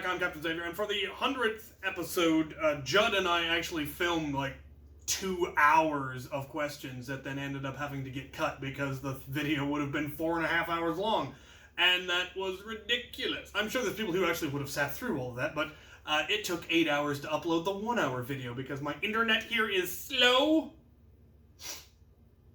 back. I'm Captain Xavier, and for the 100th episode, Judd and I actually filmed like 2 hours of questions that then ended up having to get cut because the video would have been 4.5 hours long, and that was ridiculous. I'm sure there's people who actually would have sat through all of that, but it took 8 hours to upload the 1 hour video because my internet here is slow.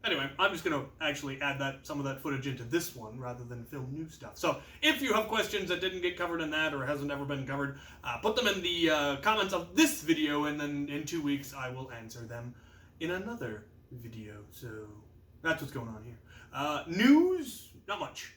Anyway, I'm just going to actually add some of that footage into this one rather than film new stuff. So, if you have questions that didn't get covered in that or hasn't ever been covered, put them in the comments of this video, and then in 2 weeks I will answer them in another video. So, that's what's going on here. News? Not much.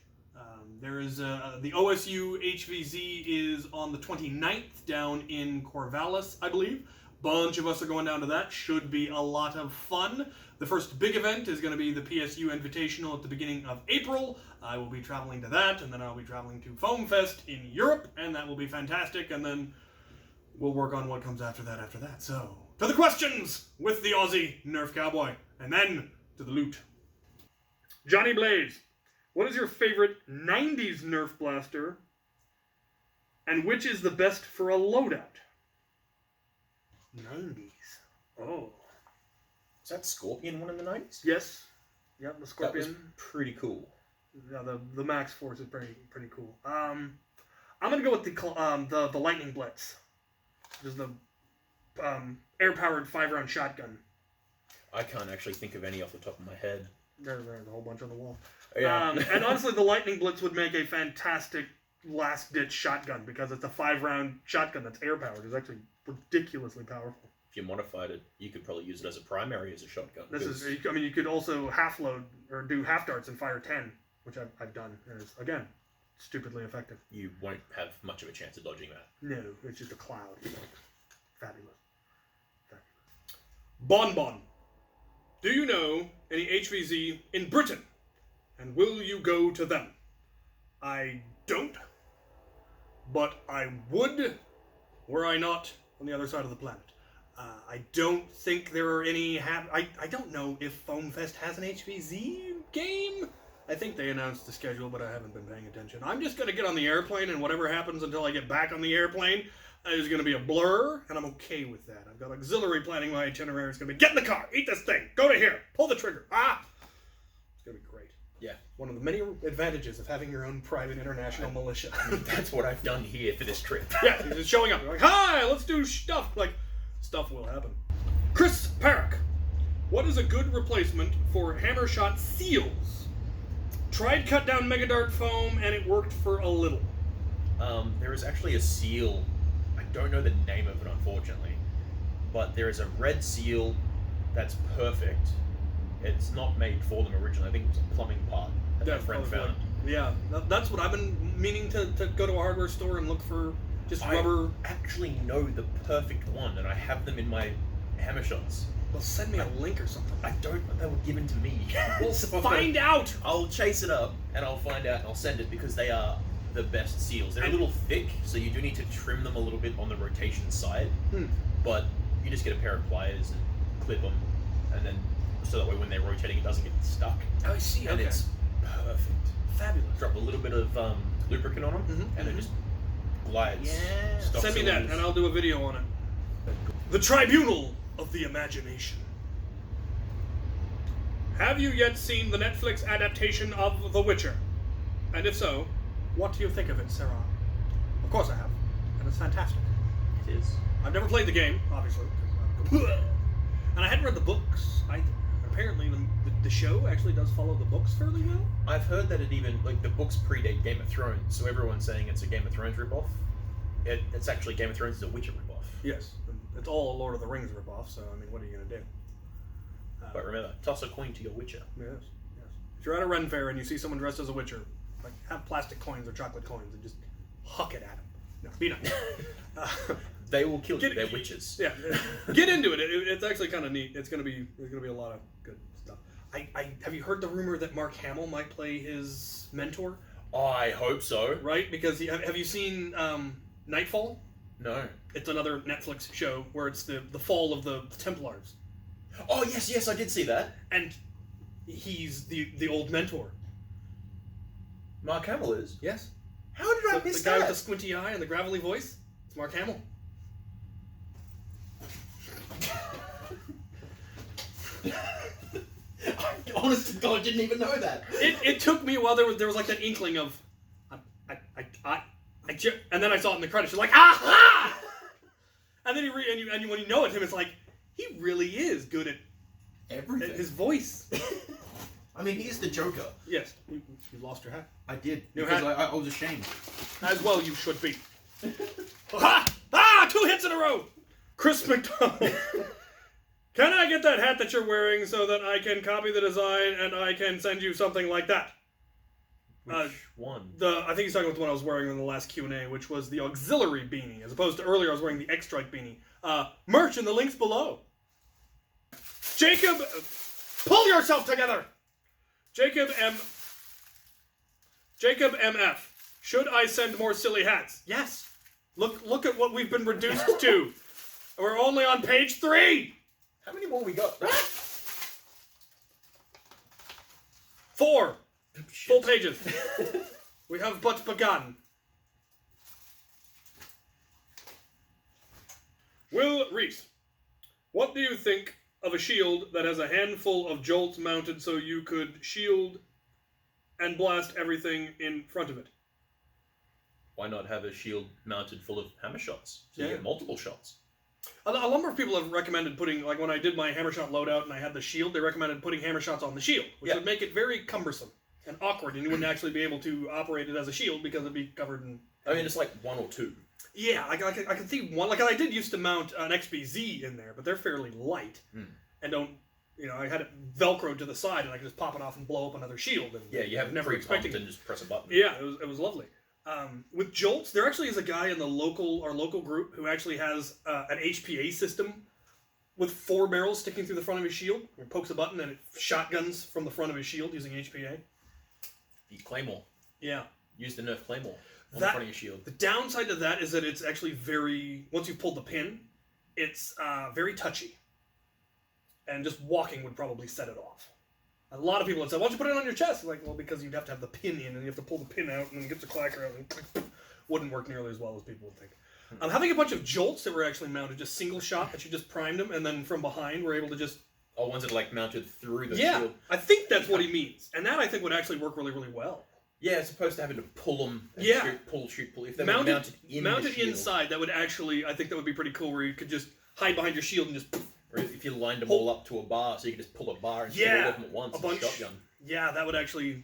There is the OSU HVZ is on the 29th down in Corvallis, I believe. Bunch of us are going down to that. Should be a lot of fun. The first big event is going to be the PSU Invitational at the beginning of April. I will be traveling to that, and then I'll be traveling to Foam Fest in Europe, and that will be fantastic, and then we'll work on what comes after that. So, to the questions with the Aussie Nerf Cowboy, and then to the loot. Johnny Blaze, what is your favorite 90s Nerf blaster, and which is the best for a loadout? 90s. Oh. Is that Scorpion one in the 90s? Yes. Yep, the Scorpion. That was pretty cool. Yeah, the Max Force is pretty cool. I'm gonna go with the Lightning Blitz. Just the air-powered 5-round shotgun. I can't actually think of any off the top of my head. There's a whole bunch on the wall. Yeah. And honestly, the Lightning Blitz would make a fantastic last-ditch shotgun because it's a 5-round shotgun that's air-powered. It's actually ridiculously powerful. If you modified it, you could probably use it as a primary as a shotgun. You could also half-load or do half darts and fire 10, which I've done. And it's, again, stupidly effective. You won't have much of a chance of dodging that. No, it's just a cloud. Fabulous. Bonbon. Do you know any HVZ in Britain? And will you go to them? I don't. But I would, were I not on the other side of the planet. I don't think there are any... I don't know if Foam Fest has an HVZ game. I think they announced the schedule, but I haven't been paying attention. I'm just going to get on the airplane, and whatever happens until I get back on the airplane is going to be a blur, and I'm okay with that. I've got auxiliary planning my itinerary. It's going to be, get in the car, eat this thing, go to here, pull the trigger. It's going to be great. Yeah. One of the many advantages of having your own private international militia. That's what I've done here for this trip. Yeah, he's just showing up. You're like, hi, let's do stuff. Like, stuff will happen. Chris Parrick. What is a good replacement for hammer shot seals? Tried cut down Mega Dart foam and it worked for a little. There is actually a seal. I don't know the name of it, unfortunately. But there is a red seal that's perfect. It's not made for them originally. I think it was a plumbing part that my friend found. Yeah, that's what I've been meaning to go to a hardware store and look for. Just rubber. I actually know the perfect one, and I have them in my hammer shots. Well, send me a link or something. I don't, but they were given to me. Well, find out! I'll chase it up, and I'll find out, and I'll send it, because they are the best seals. They're a little thick, so you do need to trim them a little bit on the rotation side. But you just get a pair of pliers and clip them, and then so that way when they're rotating, it doesn't get stuck. Oh, I see. And it's perfect. Fabulous. Drop a little bit of lubricant on them, and it just glides. Yeah. Stop Send me that, and I'll do a video on it. The Tribunal of the Imagination. Have you yet seen the Netflix adaptation of The Witcher? And if so, what do you think of it, Sarah? Of course I have, and it's fantastic. It is. I've never played the game, obviously, and I hadn't read the books either. Apparently, the show actually does follow the books fairly well. I've heard that it even, like, the books predate Game of Thrones, so everyone's saying it's a Game of Thrones ripoff. It's actually Game of Thrones is a Witcher ripoff. Yes, it's all a Lord of the Rings ripoff, so, I mean, what are you going to do? But remember, toss a coin to your Witcher. Yes. If you're at a Ren Fair and you see someone dressed as a Witcher, like, have plastic coins or chocolate coins and just huck it at them. No, be nice. They will kill you. They're witches. Yeah, get into it. It's actually kind of neat. There's gonna be a lot of good stuff. Have you heard the rumor that Mark Hamill might play his mentor? I hope so. Right, because have you seen Nightfall? No. It's another Netflix show where it's the fall of the Templars. Oh yes, I did see that. And he's the old mentor. Mark Hamill is? Yes. How did I I missed the guy with that? the squinty eye and the gravelly voice? It's Mark Hamill. Honest to God, I didn't even know that. It took me a while. There was like that inkling of, and then I saw it in the credits. You're like, aha! And then when you know it, him, it's like he really is good at everything. His voice. I mean, he is the Joker. Yes, you lost your hat. I did New because hat. I was ashamed. As well, you should be. Ha! Ah! 2 hits in a row. Chris McDonald. Can I get that hat that you're wearing so that I can copy the design and I can send you something like that? Which one? I think he's talking about the one I was wearing in the last Q&A, which was the auxiliary beanie, as opposed to earlier I was wearing the X-Strike beanie. Merch in the links below. Jacob, pull yourself together. Jacob MF. Should I send more silly hats? Yes. Look at what we've been reduced to. We're only on page 3. How many more we got? 4 full pages. We have but begun. Will Reese, what do you think of a shield that has a handful of jolts mounted so you could shield and blast everything in front of it? Why not have a shield mounted full of hammer shots? So you Yeah. get multiple shots. A number of people have recommended putting, like when I did my hammer shot loadout and I had the shield, they recommended putting hammer shots on the shield, which would make it very cumbersome and awkward, and you wouldn't actually be able to operate it as a shield because it'd be covered in... I mean, it's like 1 or 2. Yeah, I can see one. Like, I did used to mount an XBZ in there, but they're fairly light and don't... You know, I had it velcroed to the side, and I could just pop it off and blow up another shield. And Yeah, you have never expecting it. and just press a button. Yeah, it was lovely. With jolts, there actually is a guy in our local group who actually has an HPA system with 4 barrels sticking through the front of his shield. He pokes a button and it shotguns from the front of his shield using HPA. The Claymore. Yeah. Use the Nerf Claymore on the front of your shield. The downside to that is that it's actually very... Once you've pulled the pin, it's very touchy. And just walking would probably set it off. A lot of people would say, why don't you put it on your chest? Like, well, because you'd have to have the pin in, and you have to pull the pin out, and then get the clacker out, and wouldn't work nearly as well as people would think. Having a bunch of jolts that were actually mounted, just single shot, that you just primed them, and then from behind we're able to just... Oh, ones that are like mounted through the Yeah, shield. I think that's what he means. And that, I think, would actually work really, really well. Yeah, as opposed to having to pull them and shoot, pull. If they were mounted inside, that would actually, I think that would be pretty cool, where you could just hide behind your shield and just... Or if you lined them all up to a bar, so you could just pull a bar and shoot all of them at once. A bunch. Shotgun. Yeah, that would actually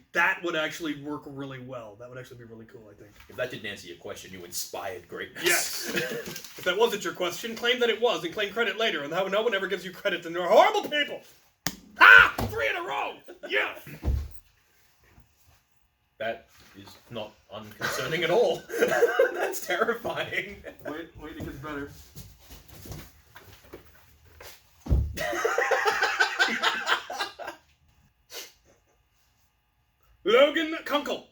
work really well. That would actually be really cool, I think. If that didn't answer your question, you inspired greatness. Yes. If that wasn't your question, claim that it was and claim credit later. And no one ever gives you credit, and they're horrible people. Ah! 3 in a row! Yeah! That is not unconcerning at all. That's terrifying. Wait, it gets better. Logan Kunkel,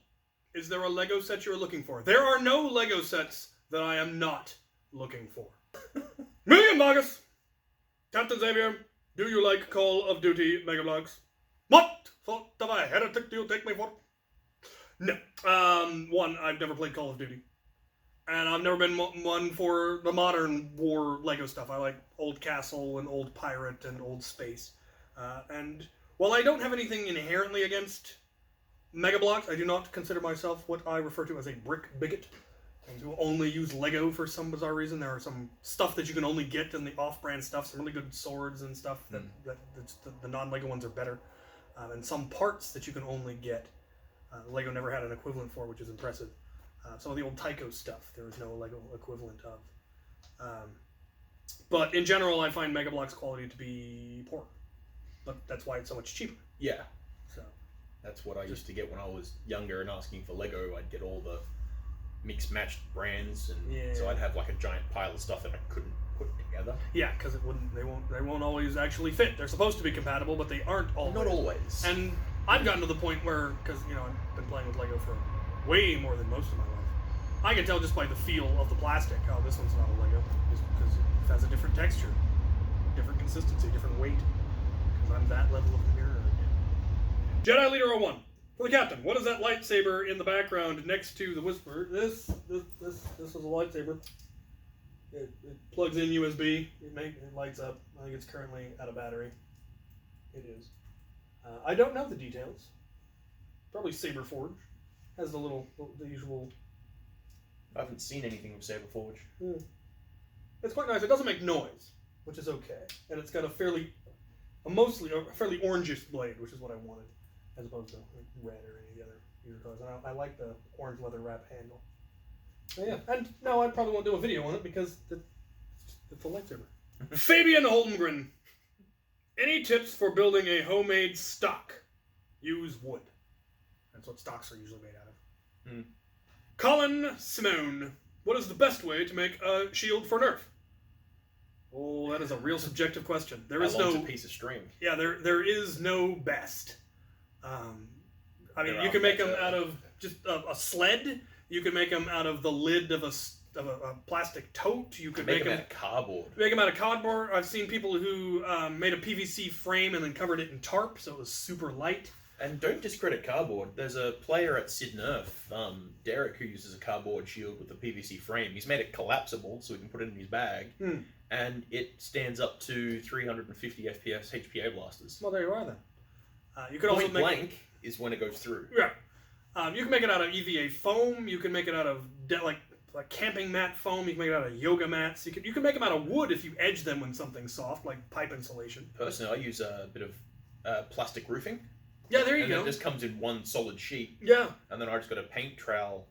is there a Lego set you're looking for? There are no Lego sets that I am not looking for. Million Bogus, Captain Xavier, do you like Call of Duty Mega Bloks? What sort of a heretic do you take me for? No. One, I've never played Call of Duty. And I've never been one for the modern war Lego stuff. I like old Castle and old Pirate and old Space. And while I don't have anything inherently against Mega Bloks, I do not consider myself what I refer to as a brick bigot. And who only use Lego for some bizarre reason. There are some stuff that you can only get in the off-brand stuff, some really good swords and stuff. The non-Lego ones are better. And some parts that you can only get. Lego never had an equivalent for, which is impressive. Some of the old Tycho stuff, there is no Lego equivalent of. But in general, I find Mega Bloks quality to be poor. But that's why it's so much cheaper. Yeah. So that's what I used to get when I was younger and asking for Lego. I'd get all the mixed-matched brands, and so I'd have like a giant pile of stuff that I couldn't put together. Yeah, because they won't always actually fit. They're supposed to be compatible, but they aren't always. Not always. And I've gotten to the point where, because I've been playing with Lego for way more than most of my life, I can tell just by the feel of the plastic, oh, this one's not a Lego, just because it has a different texture, different consistency, different weight. Because I'm that level of nerd. Jedi Leader 01. For the captain, what is that lightsaber in the background next to the Whisperer? This is a lightsaber. It plugs in USB. It lights up. I think it's currently out of battery. It is. I don't know the details. Probably Saber Forge. Has the usual. I haven't seen anything with Saber Forge. It's quite nice. It doesn't make noise, which is okay, and it's got a fairly orangish blade, which is what I wanted, as opposed to red or any of the other user colors. And I like the orange leather wrap handle. So yeah, and no, I probably won't do a video on it because it's a lightsaber. Fabian Holdengren. Any tips for building a homemade stock? Use wood. That's what stocks are usually made out of. Colin Simone. What is the best way to make a shield for Nerf? Oh, that is a real subjective question. There is no piece of string. Yeah, there is no best. I mean, you can make them out of just a sled. You can make them out of the lid of a plastic tote. You could make them out of cardboard. Make them out of cardboard. I've seen people who made a PVC frame and then covered it in tarp, so it was super light. And don't discredit cardboard. There's a player at CaptainXavierNerf, Derek, who uses a cardboard shield with a PVC frame. He's made it collapsible so he can put it in his bag, and it stands up to 350 FPS HPA blasters. Well, there you are then. You could also make blank is when it goes through. Yeah. You can make it out of EVA foam. You can make it out of like camping mat foam. You can make it out of yoga mats. You can make them out of wood if you edge them with something soft, like pipe insulation. Personally, I use a bit of plastic roofing. Yeah, there you go. And it just comes in one solid sheet. Yeah. And then I just got a paint trowel,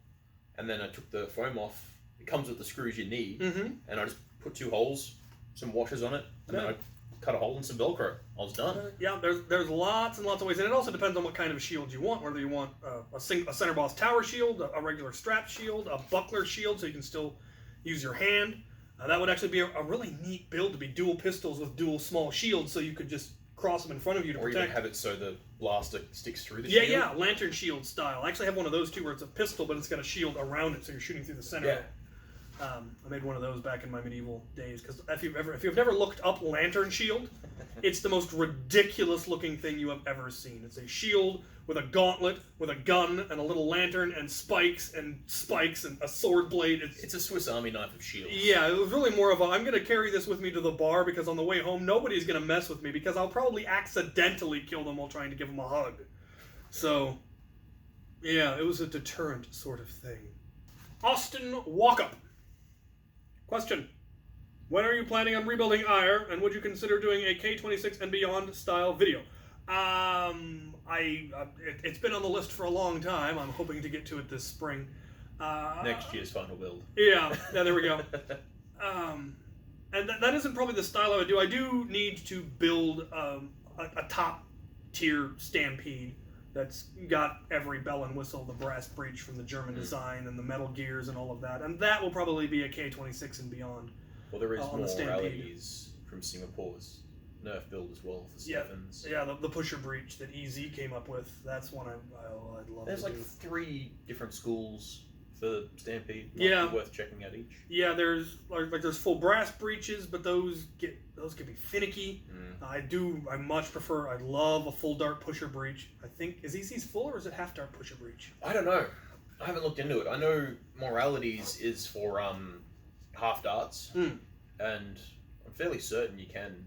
and then I took the foam off. It comes with the screws you need, and I just put 2 holes, some washers on it, and then I cut a hole and some Velcro. I was done. Yeah, there's lots and lots of ways, and it also depends on what kind of shield you want. Whether you want a center boss tower shield, a regular strap shield, a buckler shield, so you can still use your hand. That would actually be a really neat build to be dual pistols with dual small shields, so you could just cross them in front of you to protect. Or even have it so the blaster sticks through the shield. Yeah, lantern shield style. I actually have one of those too, where it's a pistol, but it's got a shield around it, so you're shooting through the center. Yeah. I made one of those back in my medieval days, because if you've never looked up lantern shield, it's the most ridiculous looking thing you have ever seen. It's a shield with a gauntlet, with a gun, and a little lantern, and spikes, and a sword blade. It's a Swiss Army knife of shields. Yeah, it was really more of I'm going to carry this with me to the bar, because on the way home, nobody's going to mess with me, because I'll probably accidentally kill them while trying to give them a hug. So, yeah, it was a deterrent sort of thing. Austin Walkup. Question. When are you planning on rebuilding Ire, and would you consider doing a K26 and beyond style video? It's been on the list for a long time. I'm hoping to get to it this spring. Next year's final build. Yeah, there we go. And that isn't probably the style I would do. I do need to build a top tier Stampede that's got every bell and whistle, the brass breech from the German design and the metal gears and all of that. And that will probably be a K26 and beyond. Well, there is more rarities from Singapore's Nerf build as well for Steffens. Yeah, the pusher breech that EZ came up with. That's one I'd love There's to like do. 3 different schools for Stampede. Yeah, worth checking out each. Yeah, there's there's full brass breeches, but those can be finicky. I much prefer. I love a full dart pusher breech. I think is EZ's full or is it half dart pusher breech? I don't know. I haven't looked into it. I know Moralities is for half darts, and I'm fairly certain you can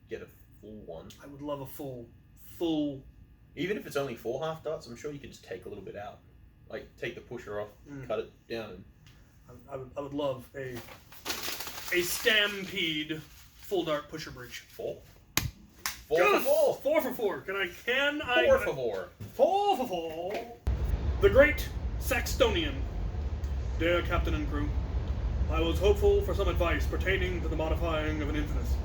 get a full one. I would love a full. Even if it's only 4 half darts, I'm sure you can just take a little bit out. Like, take the pusher off, cut it down. And I would love a Stampede full dart pusher breech. 4? 4 for 4. 4 for 4. Can I? 4 for 4. 4 for 4. The Great Saxtonian. Dear Captain and crew, I was hopeful for some advice pertaining to the modifying of an Infinius.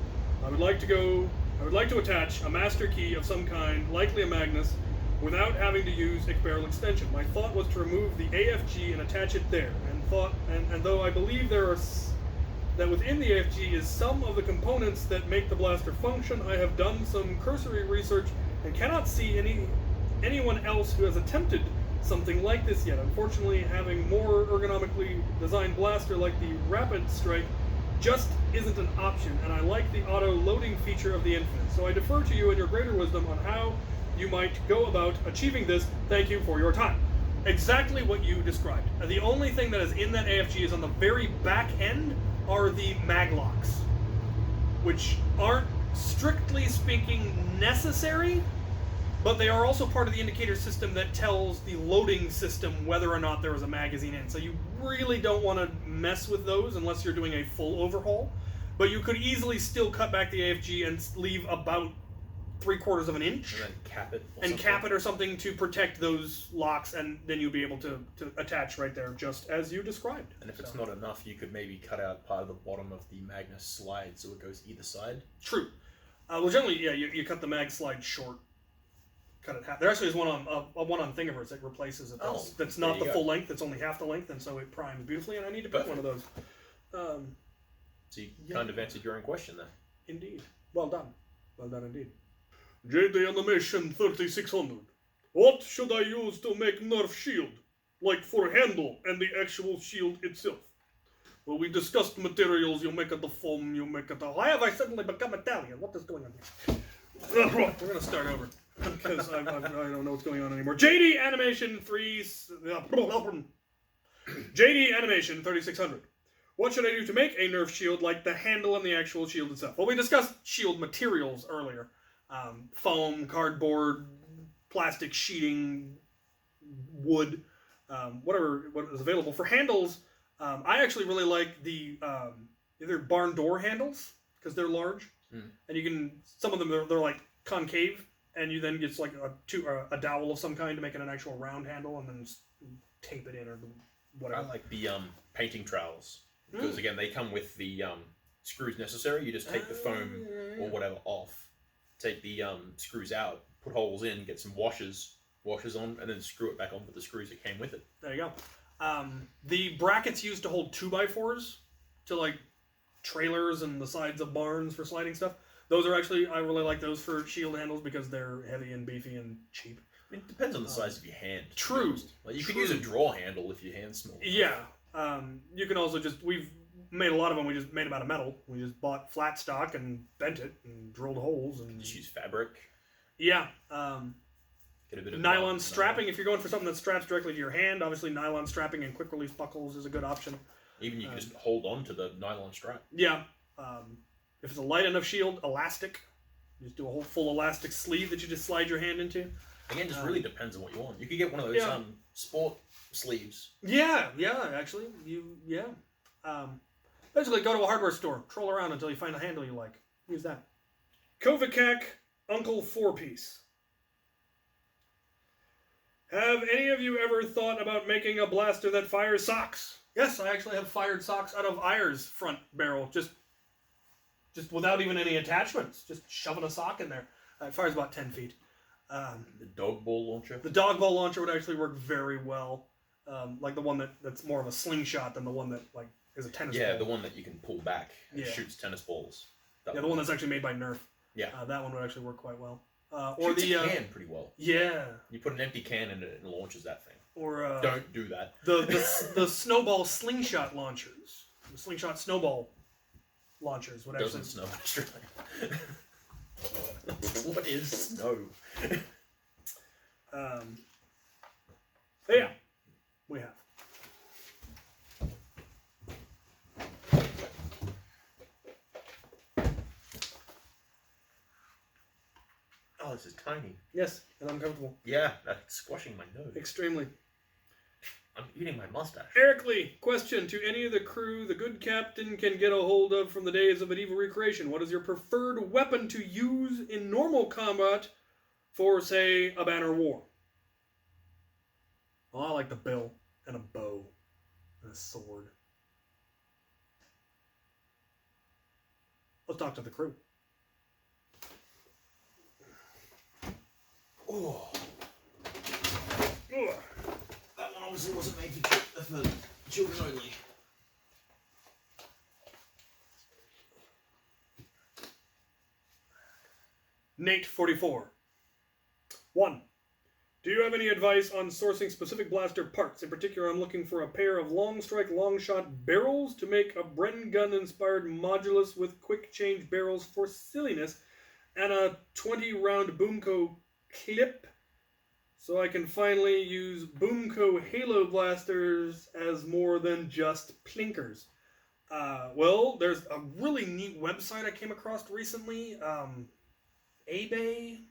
I would like to attach a master key of some kind, likely a Magnus, without having to use a barrel extension. My thought was to remove the AFG and attach it there, and though I believe that within the AFG is some of the components that make the blaster function, I have done some cursory research and cannot see anyone else who has attempted something like this yet. Unfortunately, having more ergonomically designed blaster like the Rapid Strike just isn't an option, and I like the auto-loading feature of the Infinite. So I defer to you and your greater wisdom on how you might go about achieving this. Thank you for your time. Exactly what you described. The only thing that is in that AFG is on the very back end are the maglocks, which aren't strictly speaking necessary, but they are also part of the indicator system that tells the loading system whether or not there is a magazine in. So you really don't want to mess with those unless you're doing a full overhaul. But you could easily still cut back the AFG and leave about 3/4 of an inch. And then cap it. And cap it or something to protect those locks, and then you'll be able to attach right there, just as you described. And if it's not enough, you could maybe cut out part of the bottom of the Magnus slide so it goes either side. True. Well, generally, yeah, you cut the mag slide short. Cut it half. There actually is one on Thingiverse that replaces it. That's not the full length. It's only half the length, and so it primes beautifully. And I need to pick one of those. So you kind of answered your own question there. Indeed. Well done. Well done indeed. JD Animation 3600. What should I use to make Nerf shield? Like for handle and the actual shield itself. Well, we discussed materials. You make it the foam. You make it the... Why have I suddenly become Italian? What is going on here? We're going to start over. Because I don't know what's going on anymore. JD Animation 3600. What should I do to make a Nerf shield like the handle and the actual shield itself? Well, we discussed shield materials earlier. Foam, cardboard, plastic sheeting, wood, whatever what is available. For handles, I actually really like the either barn door handles, because they're large. And you can, some of them, they're like concave, and you then get like a dowel of some kind to make it an actual round handle, and then tape it in or whatever. I like the painting trowels. Because again, they come with the screws necessary. You just take the foam or whatever off, take the screws out, put holes in, get some washers on, and then screw it back on with the screws that came with it. There you go. The brackets used to hold 2x4s to like trailers and the sides of barns for sliding stuff. Those are actually, I really like those for shield handles because they're heavy and beefy and cheap. I mean, it depends on the size of your hand. True. Like you could use a draw handle if your hand's small. Yeah. You can also we've made a lot of them, we just made them out of metal. We just bought flat stock and bent it and drilled holes and... Just use fabric. Yeah. Get a bit of nylon strapping, if you're going for something that straps directly to your hand, obviously nylon strapping and quick release buckles is a good option. Even you can just hold on to the nylon strap. Yeah. If it's a light enough shield, elastic. You just do a whole full elastic sleeve that you just slide your hand into. Again, just really depends on what you want. You could get one of those sport sleeves. Yeah, actually. Basically, go to a hardware store, troll around until you find a handle you like. Use that. Kovacac Uncle 4-piece. Have any of you ever thought about making a blaster that fires socks? Yes, I actually have fired socks out of Eyre's front barrel, just without even any attachments. Just shoving a sock in there. It fires about 10 feet. The dog ball launcher? The dog ball launcher would actually work very well. Like the one that's more of a slingshot than the one that like is a tennis ball. Yeah, the one that you can pull back and shoots tennis balls. The one that's actually made by Nerf. Yeah. That one would actually work quite well. Or the can pretty well. Yeah. You put an empty can in it and it launches that thing. Or don't do that. The snowball slingshot launchers. The slingshot snowball launchers. Whatever. Doesn't snow in Australia. What is snow? Yeah. We have. Oh, this is tiny. Yes, and uncomfortable. Yeah, that's squashing my nose. Extremely. I'm eating my mustache. Eric Lee, question to any of the crew the good captain can get a hold of from the days of medieval recreation. What is your preferred weapon to use in normal combat for, say, a banner war? Well, I like the bill and a bow and a sword. Let's talk to the crew. Oh. Ugh. That one obviously wasn't made for children only. Nate 44. 1. Do you have any advice on sourcing specific blaster parts? In particular, I'm looking for a pair of long strike, long shot barrels to make a Bren gun inspired modulus with quick change barrels for silliness, and a 20 round Boomco clip so I can finally use Boomco Halo blasters as more than just plinkers. Well, there's a really neat website I came across recently. eBay?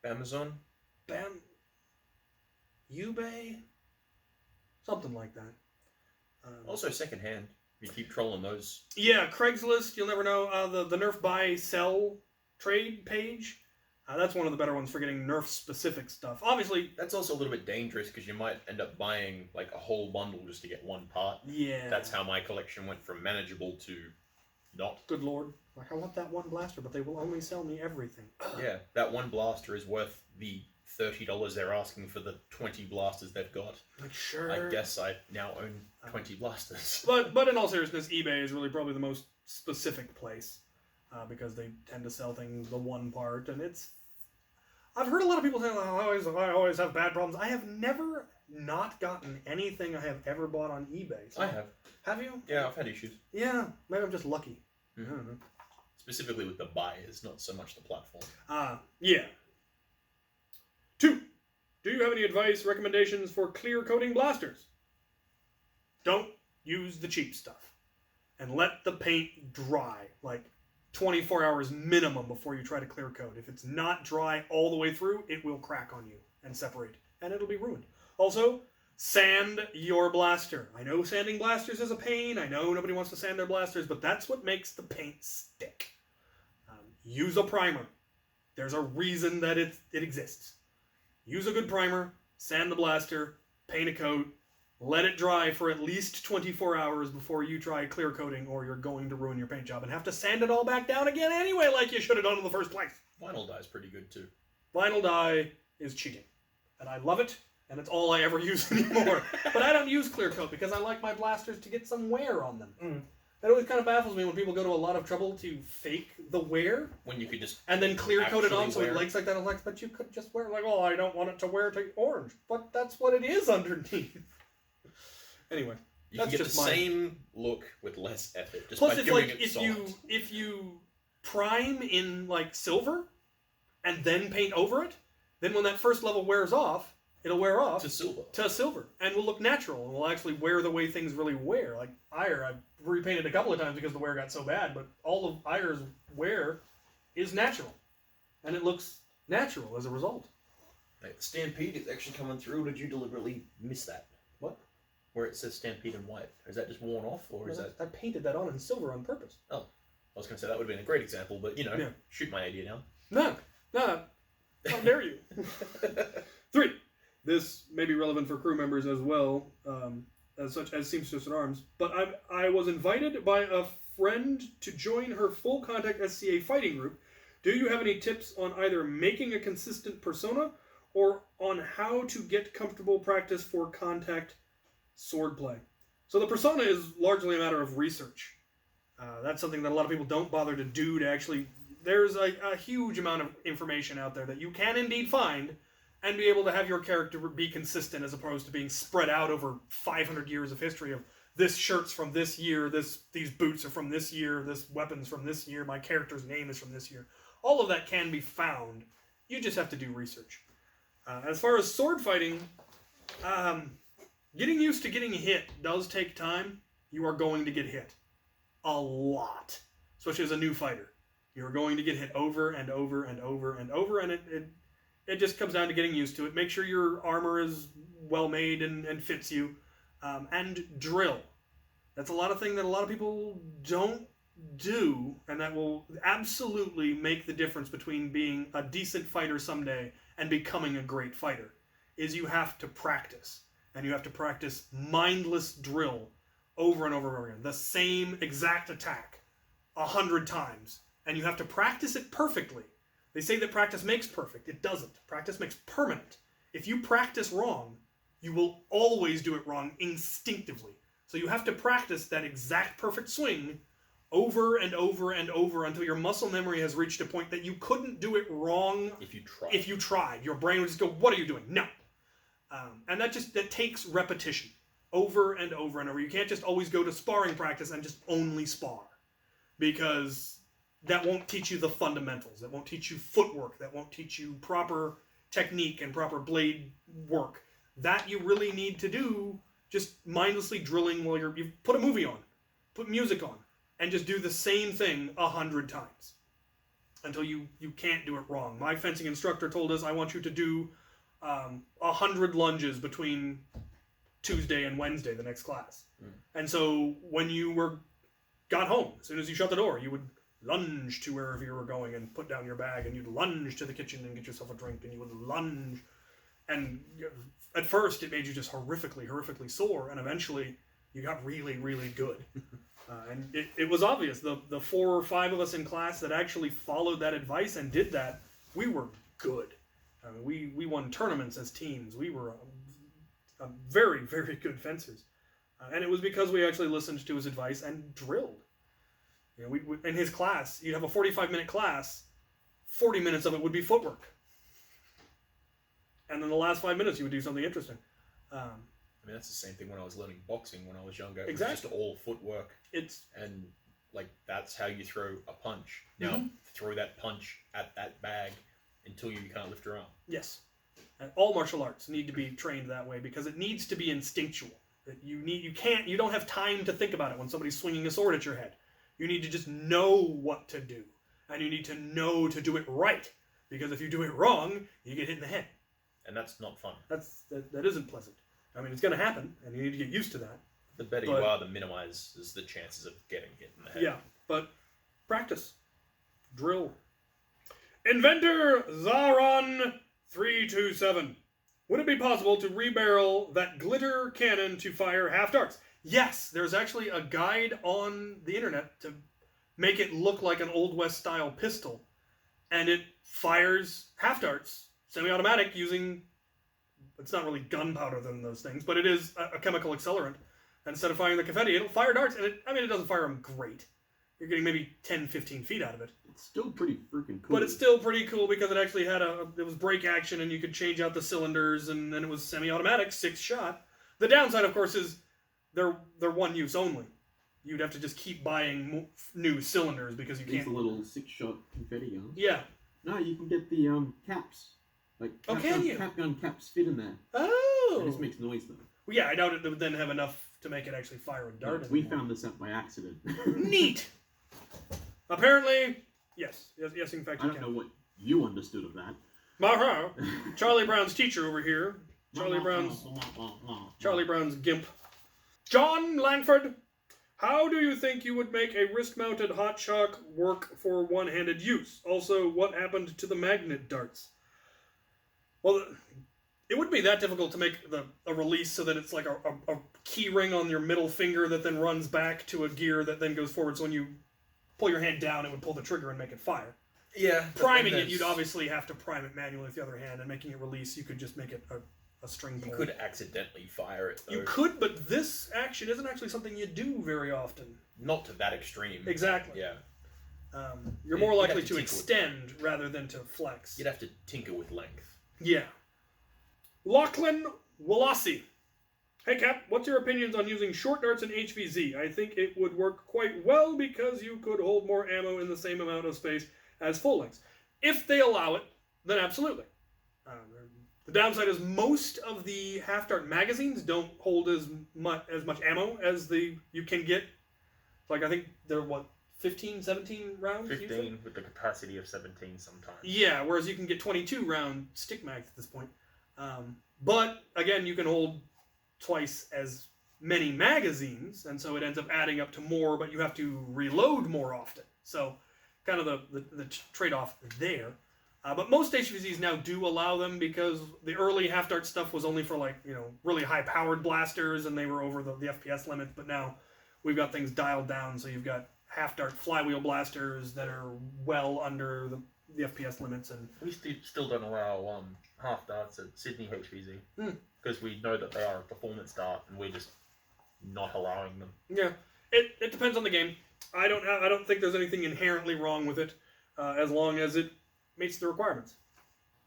Amazon? eBay? Something like that. Also secondhand. You keep trolling those. Yeah, Craigslist, you'll never know. The Nerf buy sell trade page. That's one of the better ones for getting Nerf specific stuff. Obviously, that's also a little bit dangerous because you might end up buying like a whole bundle just to get one part. Yeah. That's how my collection went from manageable to not. Good lord. Like, I want that one blaster, but they will only sell me everything. Yeah, that one blaster is worth the $30 they're asking for the 20 blasters they've got. Like, sure. I guess I now own 20 blasters. But in all seriousness, eBay is really probably the most specific place because they tend to sell things the one part, and it's. I've heard a lot of people say, I always have bad problems. I have never not gotten anything I have ever bought on eBay. So. I have. Have you? Yeah, I've had issues. Yeah, maybe I'm just lucky. Mm-hmm. I don't know. Specifically with the buyers, not so much the platform. Yeah. 2. Do you have any advice, recommendations for clear coating blasters? Don't use the cheap stuff. And let the paint dry. Like 24 hours minimum before you try to clear coat. If it's not dry all the way through, it will crack on you and separate. And it'll be ruined. Also, sand your blaster. I know sanding blasters is a pain. I know nobody wants to sand their blasters, but that's what makes the paint stick. Use a primer. There's a reason that it exists. Use a good primer, sand the blaster, paint a coat, let it dry for at least 24 hours before you try clear coating, or you're going to ruin your paint job and have to sand it all back down again anyway like you should have done in the first place. Vinyl dye is pretty good too. Vinyl dye is cheating. And I love it, and it's all I ever use anymore. But I don't use clear coat because I like my blasters to get some wear on them. That always kind of baffles me when people go to a lot of trouble to fake the wear. When you could just and then clear coat it on so it leaks like that. I'm like, but you could just wear it like, oh, I don't want it to wear to orange. But that's what it is underneath. Anyway, you can get the same look with less effort. Just plus, by it's doing like it if you prime in like silver and then paint over it, then when that first level wears off, it'll wear off to silver and will look natural and will actually wear the way things really wear. Like Ire, I've repainted a couple of times because the wear got so bad, but all of Ire's wear is natural, and it looks natural as a result. Like the Stampede is actually coming through. Did you deliberately miss that? What? Where it says Stampede in white. Is that just worn off, or is that? I painted that on in silver on purpose. Oh, I was going to say that would have been a great example, but shoot my idea No, now. how dare you? 3. This may be relevant for crew members as well, as such as Seamstress at Arms, but I was invited by a friend to join her full contact SCA fighting group. Do you have any tips on either making a consistent persona or on how to get comfortable practice for contact swordplay? So the persona is largely a matter of research. That's something that a lot of people don't bother to do to actually... There's a huge amount of information out there that you can indeed find and be able to have your character be consistent as opposed to being spread out over 500 years of history of this shirt's from this year, these boots are from this year, this weapon's from this year, my character's name is from this year. All of that can be found. You just have to do research. As far as sword fighting, getting used to getting hit does take time. You are going to get hit. A lot. Especially as a new fighter. You're going to get hit over and over and over and over, and it just comes down to getting used to it. Make sure your armor is well made and fits you. And drill. That's a lot of thing that a lot of people don't do, and that will absolutely make the difference between being a decent fighter someday and becoming a great fighter, is you have to practice. And you have to practice mindless drill over and over and over again. The same exact attack 100 times. And you have to practice it perfectly. They say that practice makes perfect. It doesn't. Practice makes permanent. If you practice wrong, you will always do it wrong instinctively. So you have to practice that exact perfect swing over and over and over until your muscle memory has reached a point that you couldn't do it wrong if you tried. Your brain would just go, what are you doing? No. And that takes repetition over and over and over. You can't just always go to sparring practice and just only spar. Because that won't teach you the fundamentals, that won't teach you footwork, that won't teach you proper technique and proper blade work. That you really need to do just mindlessly drilling while you put a movie on, put music on, and just do the same thing 100 times until you can't do it wrong. My fencing instructor told us, I want you to do 100 lunges between Tuesday and Wednesday, the next class. And so when you got home, as soon as you shut the door, you would lunge to wherever you were going and put down your bag, and you'd lunge to the kitchen and get yourself a drink, and you would lunge. And at first, it made you just horrifically sore, and eventually, you got really, really good. And it was obvious. The 4 or 5 of us in class that actually followed that advice and did that, we were good. I mean, we won tournaments as teams. We were very, very good fencers. And it was because we actually listened to his advice and drilled. You know, we in his class, you'd have a 45-minute class, 40 minutes of it would be footwork. And then the last 5 minutes, you would do something interesting. I mean, that's the same thing when I was learning boxing when I was younger. Exactly. It was just all footwork. And, like, that's how you throw a punch. Now, throw that punch at that bag until you can't lift your arm. Yes. And all martial arts need to be trained that way because it needs to be instinctual. You don't have time to think about it when somebody's swinging a sword at your head. You need to just know what to do. And you need to know to do it right. Because if you do it wrong, you get hit in the head. And that's not fun. That isn't pleasant. I mean, it's going to happen, and you need to get used to that. The better you are, the minimizes the chances of getting hit in the head. Yeah, but practice. Drill. Inventor Zaron327. Would it be possible to rebarrel that glitter cannon to fire half darts? Yes, there's actually a guide on the internet to make it look like an Old West style pistol. And it fires half darts, semi-automatic, using... It's not really gunpowder than those things, but it is a chemical accelerant. And instead of firing the confetti, it'll fire darts, and it doesn't fire them great. You're getting maybe 10, 15 feet out of it. It's still pretty freaking cool. But it's still pretty cool because it actually had it was brake action, and you could change out the cylinders, and then it was semi-automatic, 6-shot. The downside, of course, is they're one use only. You'd have to just keep buying new cylinders because you can't... These little 6-shot confetti guns. Yeah. No, you can get the caps. Like, cap gun caps fit in there. Oh! It just makes noise, though. Well, yeah, I doubt it would then have enough to make it actually fire a dart. We found this out by accident. Neat! Apparently, yes, in fact, I don't know what you understood of that. Charlie Brown's teacher over here. Charlie Brown's gimp. John Langford, how do you think you would make a wrist-mounted hot shock work for one-handed use? Also, what happened to the magnet darts? Well, it wouldn't be that difficult to make a release so that it's like a key ring on your middle finger that then runs back to a gear that then goes forward. So when you pull your hand down, it would pull the trigger and make it fire. Yeah. Priming it, you'd obviously have to prime it manually with the other hand, and making it release, you could just make it a string pull. You could accidentally fire it, though. You could, but this action isn't actually something you do very often. Not to that extreme. Exactly. Yeah. You're more likely to extend rather than to flex. You'd have to tinker with length. Yeah. Lachlan Wallace. Hey Cap, what's your opinions on using short darts in HVZ? I think it would work quite well because you could hold more ammo in the same amount of space as full lengths. If they allow it, then absolutely. The downside is most of the half dart magazines don't hold as much ammo as you can get. Like I think they're 15, 17 rounds? 15 usually? with the capacity of 17 sometimes. Yeah, whereas you can get 22 round stick mags at this point. But again, you can hold twice as many magazines, and so it ends up adding up to more, but you have to reload more often. So kind of the trade-off there. But most HVZs now do allow them because the early half-dart stuff was only for really high-powered blasters, and they were over the FPS limits, but now we've got things dialed down, so you've got half-dart flywheel blasters that are well under the FPS limits. And we still don't allow half darts at Sydney HVZ because we know that they are a performance dart, and we're just not allowing them. Yeah, it depends on the game. I don't think there's anything inherently wrong with it, as long as it meets the requirements.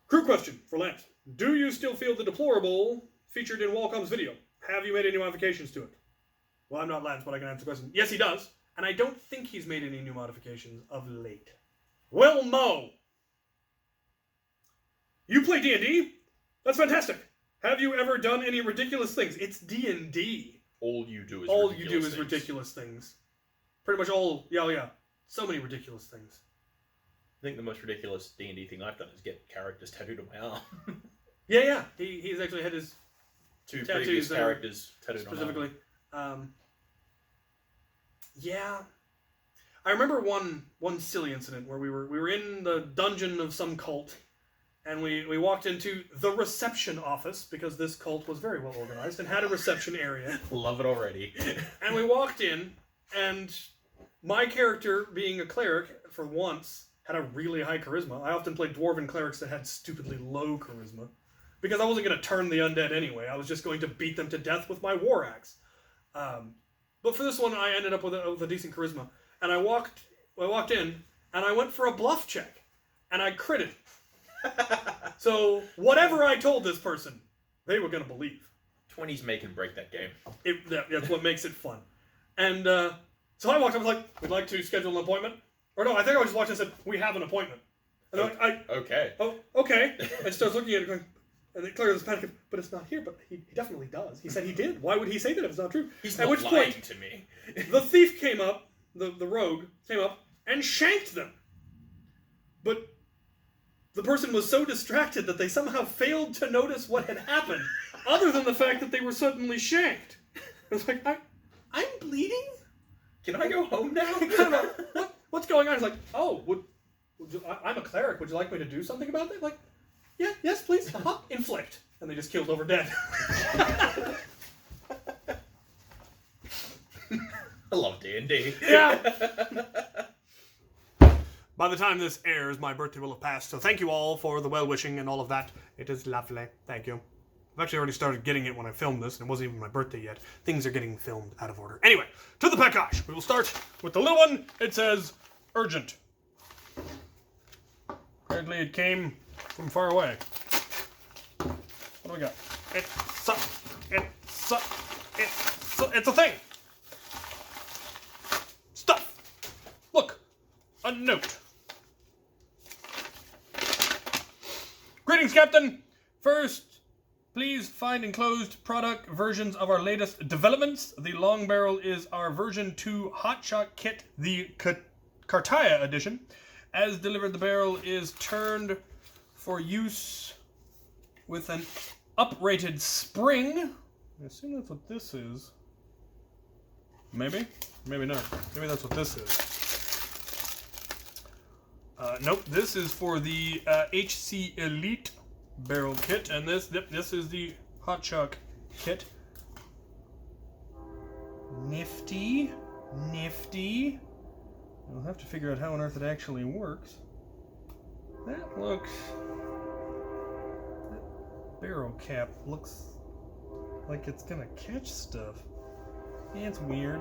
Crew question for Lance: do you still feel the deplorable featured in Walcomm's video? Have you made any modifications to it? Well, I'm not Lance, but I can answer the question. Yes, he does. And I don't think he's made any new modifications of late. Well, Mo! You play D&D? That's fantastic! Have you ever done any ridiculous things? It's D&D. All you do is ridiculous things. Pretty much all, yeah. So many ridiculous things. I think the most ridiculous D&D thing I've done is get characters tattooed on my arm. Yeah. He's actually had his two previous characters tattooed specifically. on my arm. Yeah. I remember one silly incident where we were in the dungeon of some cult, and we walked into the reception office, because this cult was very well organized and had a reception area. Love it already. And we walked in, and my character, being a cleric, for once, had a really high charisma. I often played dwarven clerics that had stupidly low charisma, because I wasn't going to turn the undead anyway. I was just going to beat them to death with my war axe. But for this one, I ended up with a decent charisma. And I walked in, and I went for a bluff check, and I critted. So whatever I told this person, they were going to believe. 20s make and break that game. That's what makes it fun. And so I walked up, I was like, we'd like to schedule an appointment. Or no, I think I just walked in and said, we have an appointment. And they're like, okay. Oh, okay. And starts looking at it going, and then clearly this panic, but it's not here. But he definitely does. He said he did. Why would he say that if it's not true? He's at not which lying point, to me. The thief came up, the rogue came up, and shanked them. But the person was so distracted that they somehow failed to notice what had happened, other than the fact that they were suddenly shanked. I was like, I'm bleeding? Can I go home now? What's going on? He's like, oh, I'm a cleric. Would you like me to do something about that? Like, yeah, yes, please. Inflict. And they just killed over dead. I love D&D. Yeah. By the time this airs, my birthday will have passed, so thank you all for the well-wishing and all of that. It is lovely. Thank you. I've actually already started getting it when I filmed this, and it wasn't even my birthday yet. Things are getting filmed out of order. Anyway, to the package. We will start with the little one. It says, urgent. Apparently it came from far away. What do we got? It's a thing. Stuff. Look. A note. Greetings, Captain. First, please find enclosed product versions of our latest developments. The long barrel is our version 2 hotshot kit, the Cartaya edition. As delivered, the barrel is turned for use with an uprated spring. I assume that's what this is. Maybe? Maybe not. Maybe that's what this is. Nope, this is for the HC Elite barrel kit, and this is the hotshot kit. Nifty. We'll have to figure out how on earth it actually works. That barrel cap looks like it's gonna catch stuff. Yeah, it's weird.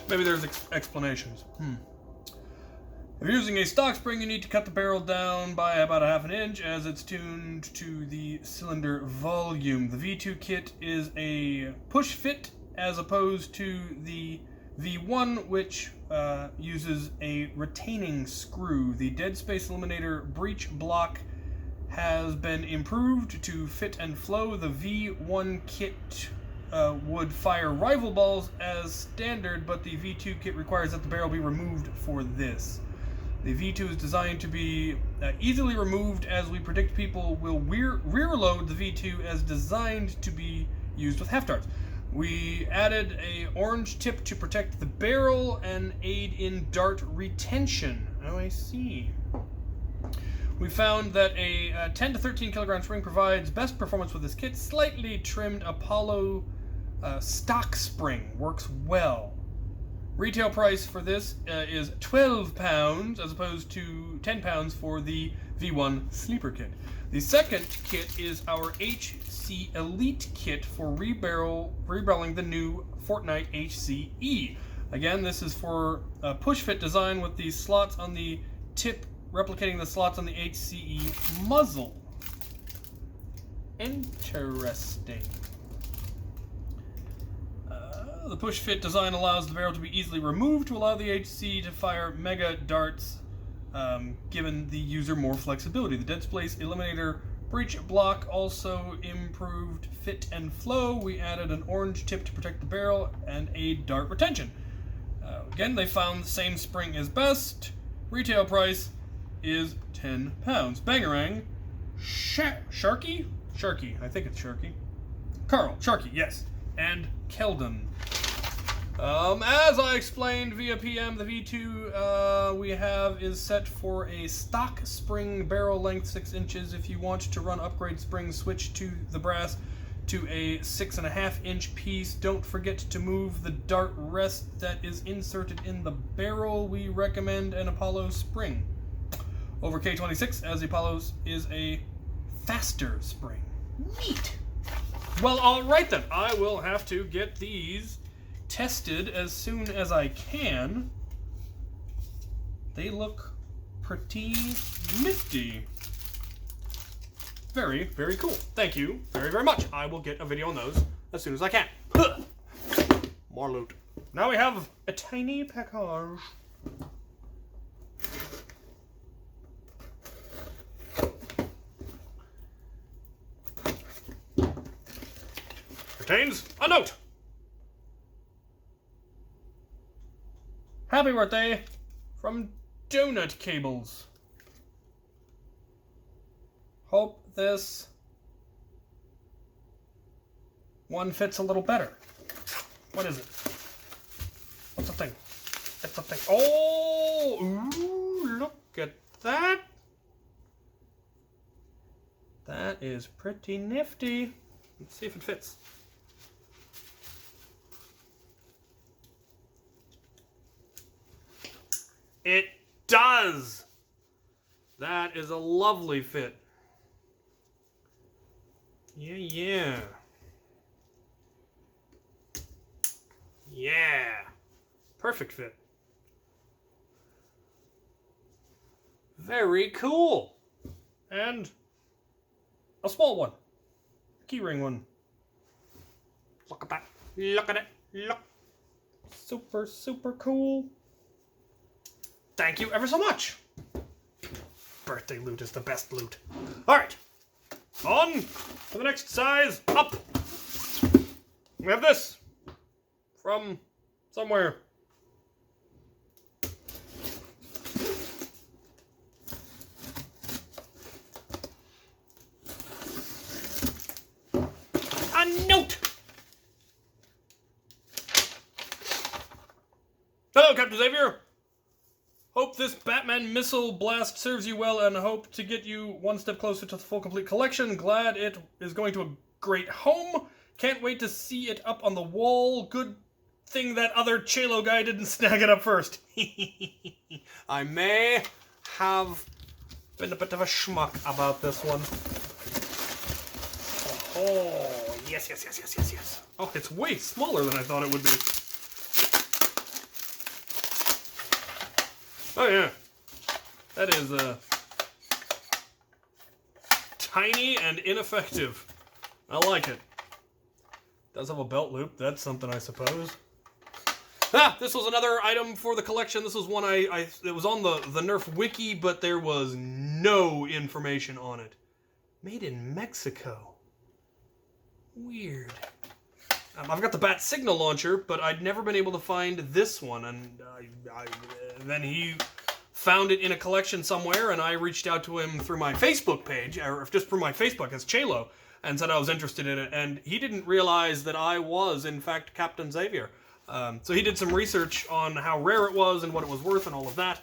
Maybe there's explanations. If you're using a stock spring, you need to cut the barrel down by about 1/2 inch as it's tuned to the cylinder volume. The V2 kit is a push fit as opposed to the V1, which uses a retaining screw. The Dead Space Eliminator breech block has been improved to fit and flow. The V1 kit would fire rival balls as standard, but the V2 kit requires that the barrel be removed for this. The V2 is designed to be easily removed, as we predict people will rear load the V2 as designed to be used with half darts. We added a orange tip to protect the barrel and aid in dart retention. Oh, I see. We found that a 10 to 13 kilogram spring provides best performance with this kit. Slightly trimmed Apollo stock spring works well. Retail price for this is £12 as opposed to £10 for the V1 sleeper kit. The second kit is our HC Elite kit for rebarreling the new Fortnite HCE. Again, this is for a push fit design with the slots on the tip replicating the slots on the HCE muzzle. Interesting. The push fit design allows the barrel to be easily removed to allow the HC to fire mega darts, giving the user more flexibility. The dead space eliminator breech block also improved fit and flow. We added an orange tip to protect the barrel and aid dart retention. Again, they found the same spring is best. Retail price is £10. Bangarang. Sharky? Sharky. I think it's Sharky. Carl. Sharky, yes. And Keldon. As I explained via PM, the V2 we have is set for a stock spring barrel length 6 inches. If you want to run upgrade springs, switch to the brass to a 6.5 inch piece. Don't forget to move the dart rest that is inserted in the barrel. We recommend an Apollo spring over K26, as the Apollo's is a faster spring. Neat! Well, alright then. I will have to get these tested as soon as I can. They look pretty nifty. Very, very cool. Thank you very, very much. I will get a video on those as soon as I can. More loot. Now we have a tiny package. Contains a note. Happy birthday from Donut Cables. Hope this one fits a little better. What is it? What's the thing? It's a thing. Oh, ooh, look at that. That is pretty nifty. Let's see if it fits. It does! That is a lovely fit. Yeah. Yeah. Perfect fit. Very cool. And a small one. Keyring one. Look at that. Look at it. Look. Super, super cool. Thank you ever so much. Birthday loot is the best loot. Alright. On to the next size up. We have this from somewhere. A note. Hello, Captain Xavier. Hope this Batman missile blast serves you well and hope to get you one step closer to the full complete collection. Glad it is going to a great home. Can't wait to see it up on the wall. Good thing that other Chaylo guy didn't snag it up first. I may have been a bit of a schmuck about this one. Oh, yes. Oh, it's way smaller than I thought it would be. Oh yeah, that is tiny and ineffective. I like it. Does have a belt loop. That's something, I suppose. This was another item for the collection. This was one it was on the Nerf wiki, but there was no information on it. Made in Mexico. Weird. I've got the Bat Signal launcher, but I'd never been able to find this one, and then he found it in a collection somewhere, and I reached out to him through my Facebook page, or just through my Facebook as Chaylo, and said I was interested in it, and he didn't realize that I was, in fact, Captain Xavier. So he did some research on how rare it was and what it was worth and all of that,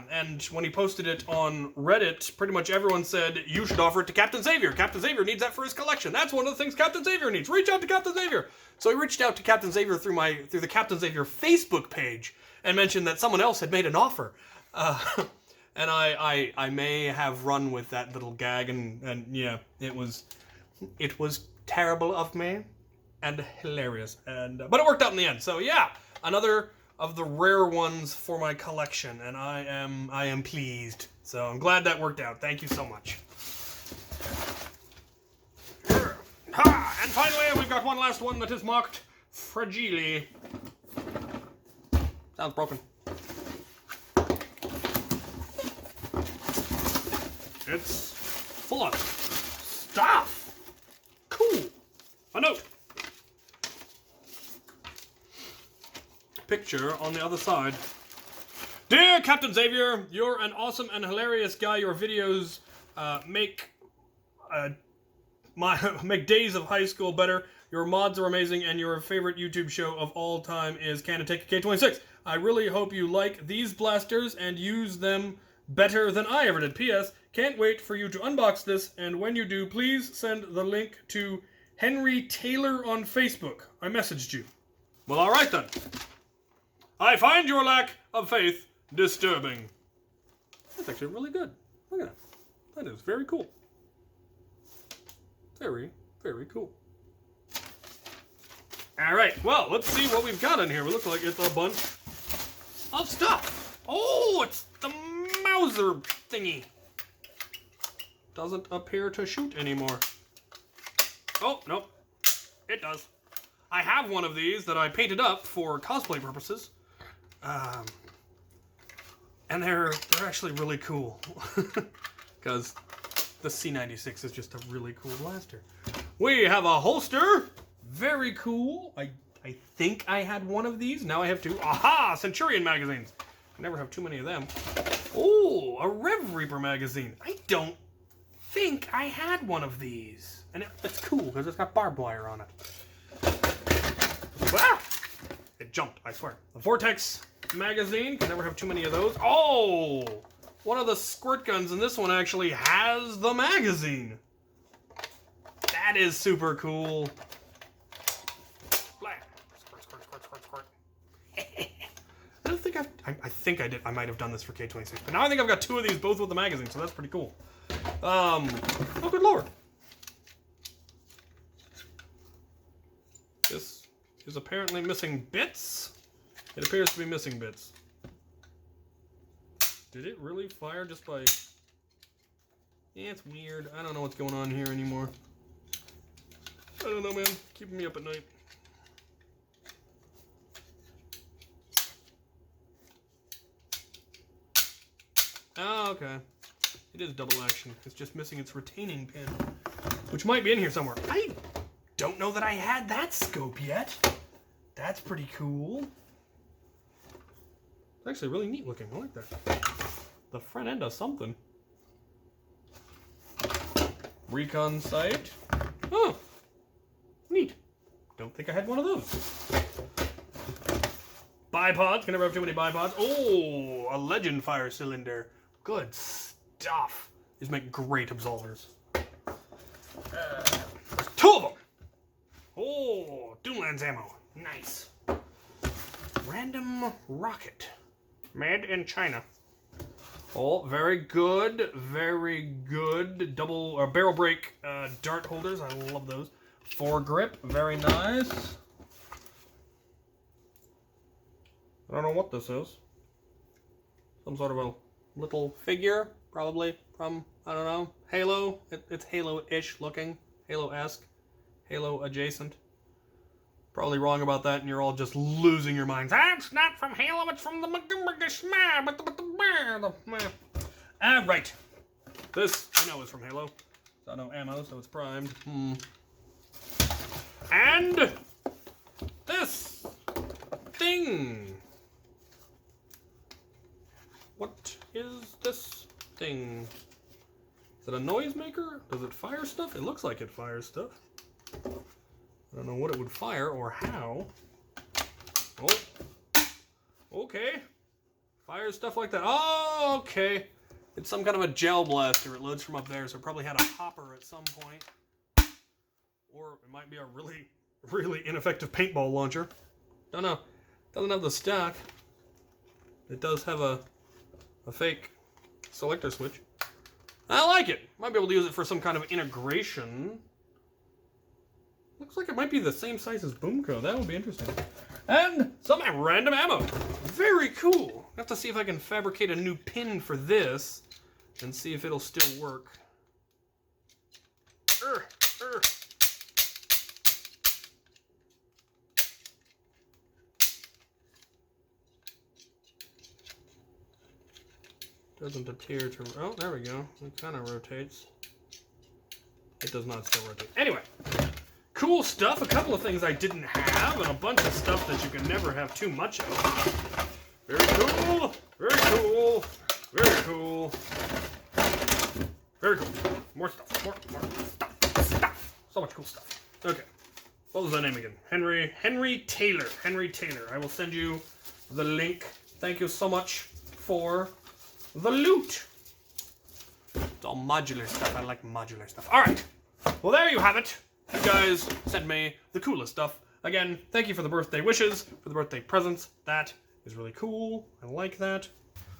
and when he posted it on Reddit, pretty much everyone said, you should offer it to Captain Xavier. Captain Xavier needs that for his collection. That's one of the things Captain Xavier needs. Reach out to Captain Xavier. So I reached out to Captain Xavier through the Captain Xavier Facebook page and mentioned that someone else had made an offer. And I may have run with that little gag, and yeah, it was terrible of me and hilarious, but it worked out in the end. So yeah, another of the rare ones for my collection, and I am pleased. So I'm glad that worked out. Thank you so much. And finally, we've got one last one that is marked fragile. Sounds broken. It's full of stuff. Cool. A note. Picture on the other side. Dear Captain Xavier, you're an awesome and hilarious guy. Your videos make days of high school better. Your mods are amazing, and your favorite YouTube show of all time is Can It Take a K26. I really hope you like these blasters and use them better than I ever did. P.S. Can't wait for you to unbox this, and when you do, please send the link to Henry Taylor on Facebook. I messaged you. Well, alright then. I find your lack of faith disturbing. That's actually really good. Look at that. That is very cool. Very, very cool. Alright, well, let's see what we've got in here. It looks like it's a bunch of stuff. Oh, it's the Mauser thingy. Doesn't appear to shoot anymore. Oh, nope. It does. I have one of these that I painted up for cosplay purposes. And they're actually really cool. Because the C96 is just a really cool blaster. We have a holster. Very cool. I think I had one of these. Now I have two. Aha! Centurion magazines. I never have too many of them. Oh, a Rev Reaper magazine. I don't think I had one of these. And it's cool because it's got barbed wire on it. Wow! It jumped, I swear. The Vortex magazine. Can never have too many of those. Oh! One of the squirt guns in this one actually has the magazine. That is super cool. Squirt, squirt, squirt, squirt, squirt. I don't think I think I did. I might have done this for K26, but now I think I've got two of these, both with the magazine, so that's pretty cool. Oh, good lord. This is apparently missing bits. It appears to be missing bits. Did it really fire just by... Yeah, it's weird. I don't know what's going on here anymore. I don't know, man. Keeping me up at night. Oh, okay. It is double action. It's just missing its retaining pin, which might be in here somewhere. I don't know that I had that scope yet. That's pretty cool. It's actually really neat looking. I like that. The front end does something. Recon sight. Oh, neat. Don't think I had one of those. Bipods. Can never have too many bipods. Oh, a Legend fire cylinder. Good stuff. These make great absolvers. Two of them. Oh, Doomlands ammo. Nice. Random rocket. Made in China. Oh, very good. Very good. Double or barrel break dart holders. I love those. Foregrip. Very nice. I don't know what this is. Some sort of a little figure, probably from, I don't know, Halo. It's Halo-ish looking. Halo-esque. Halo adjacent. Probably wrong about that, and you're all just losing your minds. That's not from Halo, it's from the right. This, I know, is from Halo. So no ammo, so it's primed. And this thing. What is this thing? Is it a noisemaker? Does it fire stuff? It looks like it fires stuff. I don't know what it would fire or how. Oh. Okay. Fires stuff like that. Oh, okay. It's some kind of a gel blaster. It loads from up there, so it probably had a hopper at some point. Or it might be a really, really ineffective paintball launcher. Don't know. Doesn't have the stock. It does have a fake selector switch. I like it. Might be able to use it for some kind of integration. Looks like it might be the same size as Boomco. That would be interesting. And some random ammo. Very cool. I have to see if I can fabricate a new pin for this and see if it'll still work. Doesn't appear to... Oh, there we go. It kind of rotates. It does not still rotate. Anyway, cool stuff. A couple of things I didn't have, and a bunch of stuff that you can never have too much of. Very cool. Very cool. Very cool. Very cool. More stuff. More stuff. So much cool stuff. Okay. What was that name again? Henry Taylor. Henry Taylor. I will send you the link. Thank you so much for the loot. It's all modular stuff. I like modular stuff. All right. Well, there you have it. You guys sent me the coolest stuff. Again, thank you for the birthday wishes, for the birthday presents. That is really cool. I like that.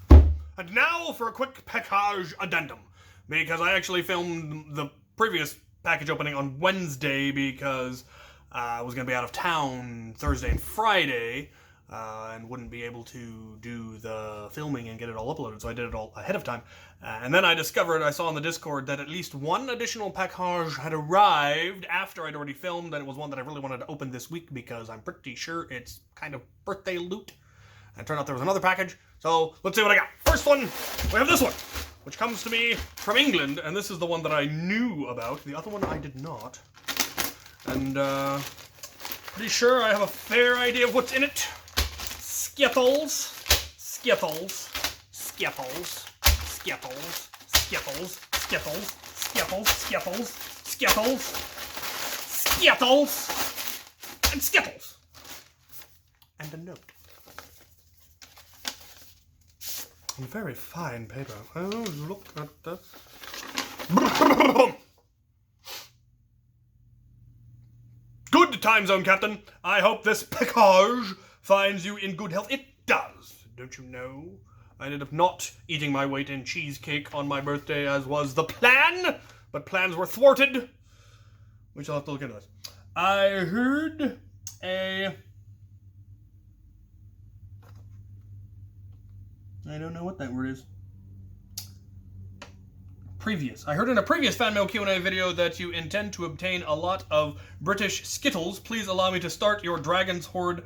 And now for a quick package addendum. Because I actually filmed the previous package opening on Wednesday because I was going to be out of town Thursday and Friday and wouldn't be able to do the filming and get it all uploaded, so I did it all ahead of time. And then I discovered, I saw on the Discord, that at least one additional package had arrived after I'd already filmed, and it was one that I really wanted to open this week because I'm pretty sure it's kind of birthday loot. And it turned out there was another package, so let's see what I got. First one, we have this one, which comes to me from England, and this is the one that I knew about. The other one I did not. And, pretty sure I have a fair idea of what's in it. Skittles. Skittles. Skittles. Skittles. Skittles. Skittles. Skittles. Skittles. Skittles. Skittles. And Skittles. And a note. Very fine paper. Oh, look at that. Good time zone, Captain. I hope this package finds you in good health. It does, don't you know? I ended up not eating my weight in cheesecake on my birthday, as was the plan, but plans were thwarted. We shall have to look into this. I heard I don't know what that word is. I heard in a previous Fanmail Q&A video that you intend to obtain a lot of British Skittles. Please allow me to start your Dragon's Hoard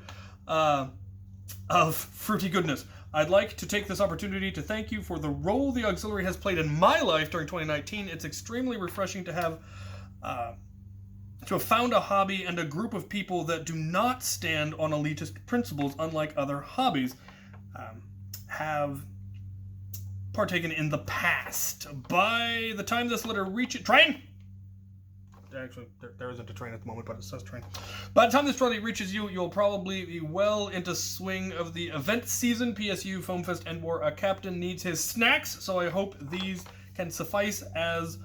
of fruity goodness. I'd like to take this opportunity to thank you for the role the auxiliary has played in my life during 2019. It's extremely refreshing to have found a hobby and a group of people that do not stand on elitist principles, unlike other hobbies have partaken in the past. By the time this letter reaches... Train! Actually, there isn't a train at the moment, but it says train. By the time this letter reaches you, you'll probably be well into swing of the event season. PSU, Foam Fest, and more. A captain needs his snacks, so I hope these can suffice as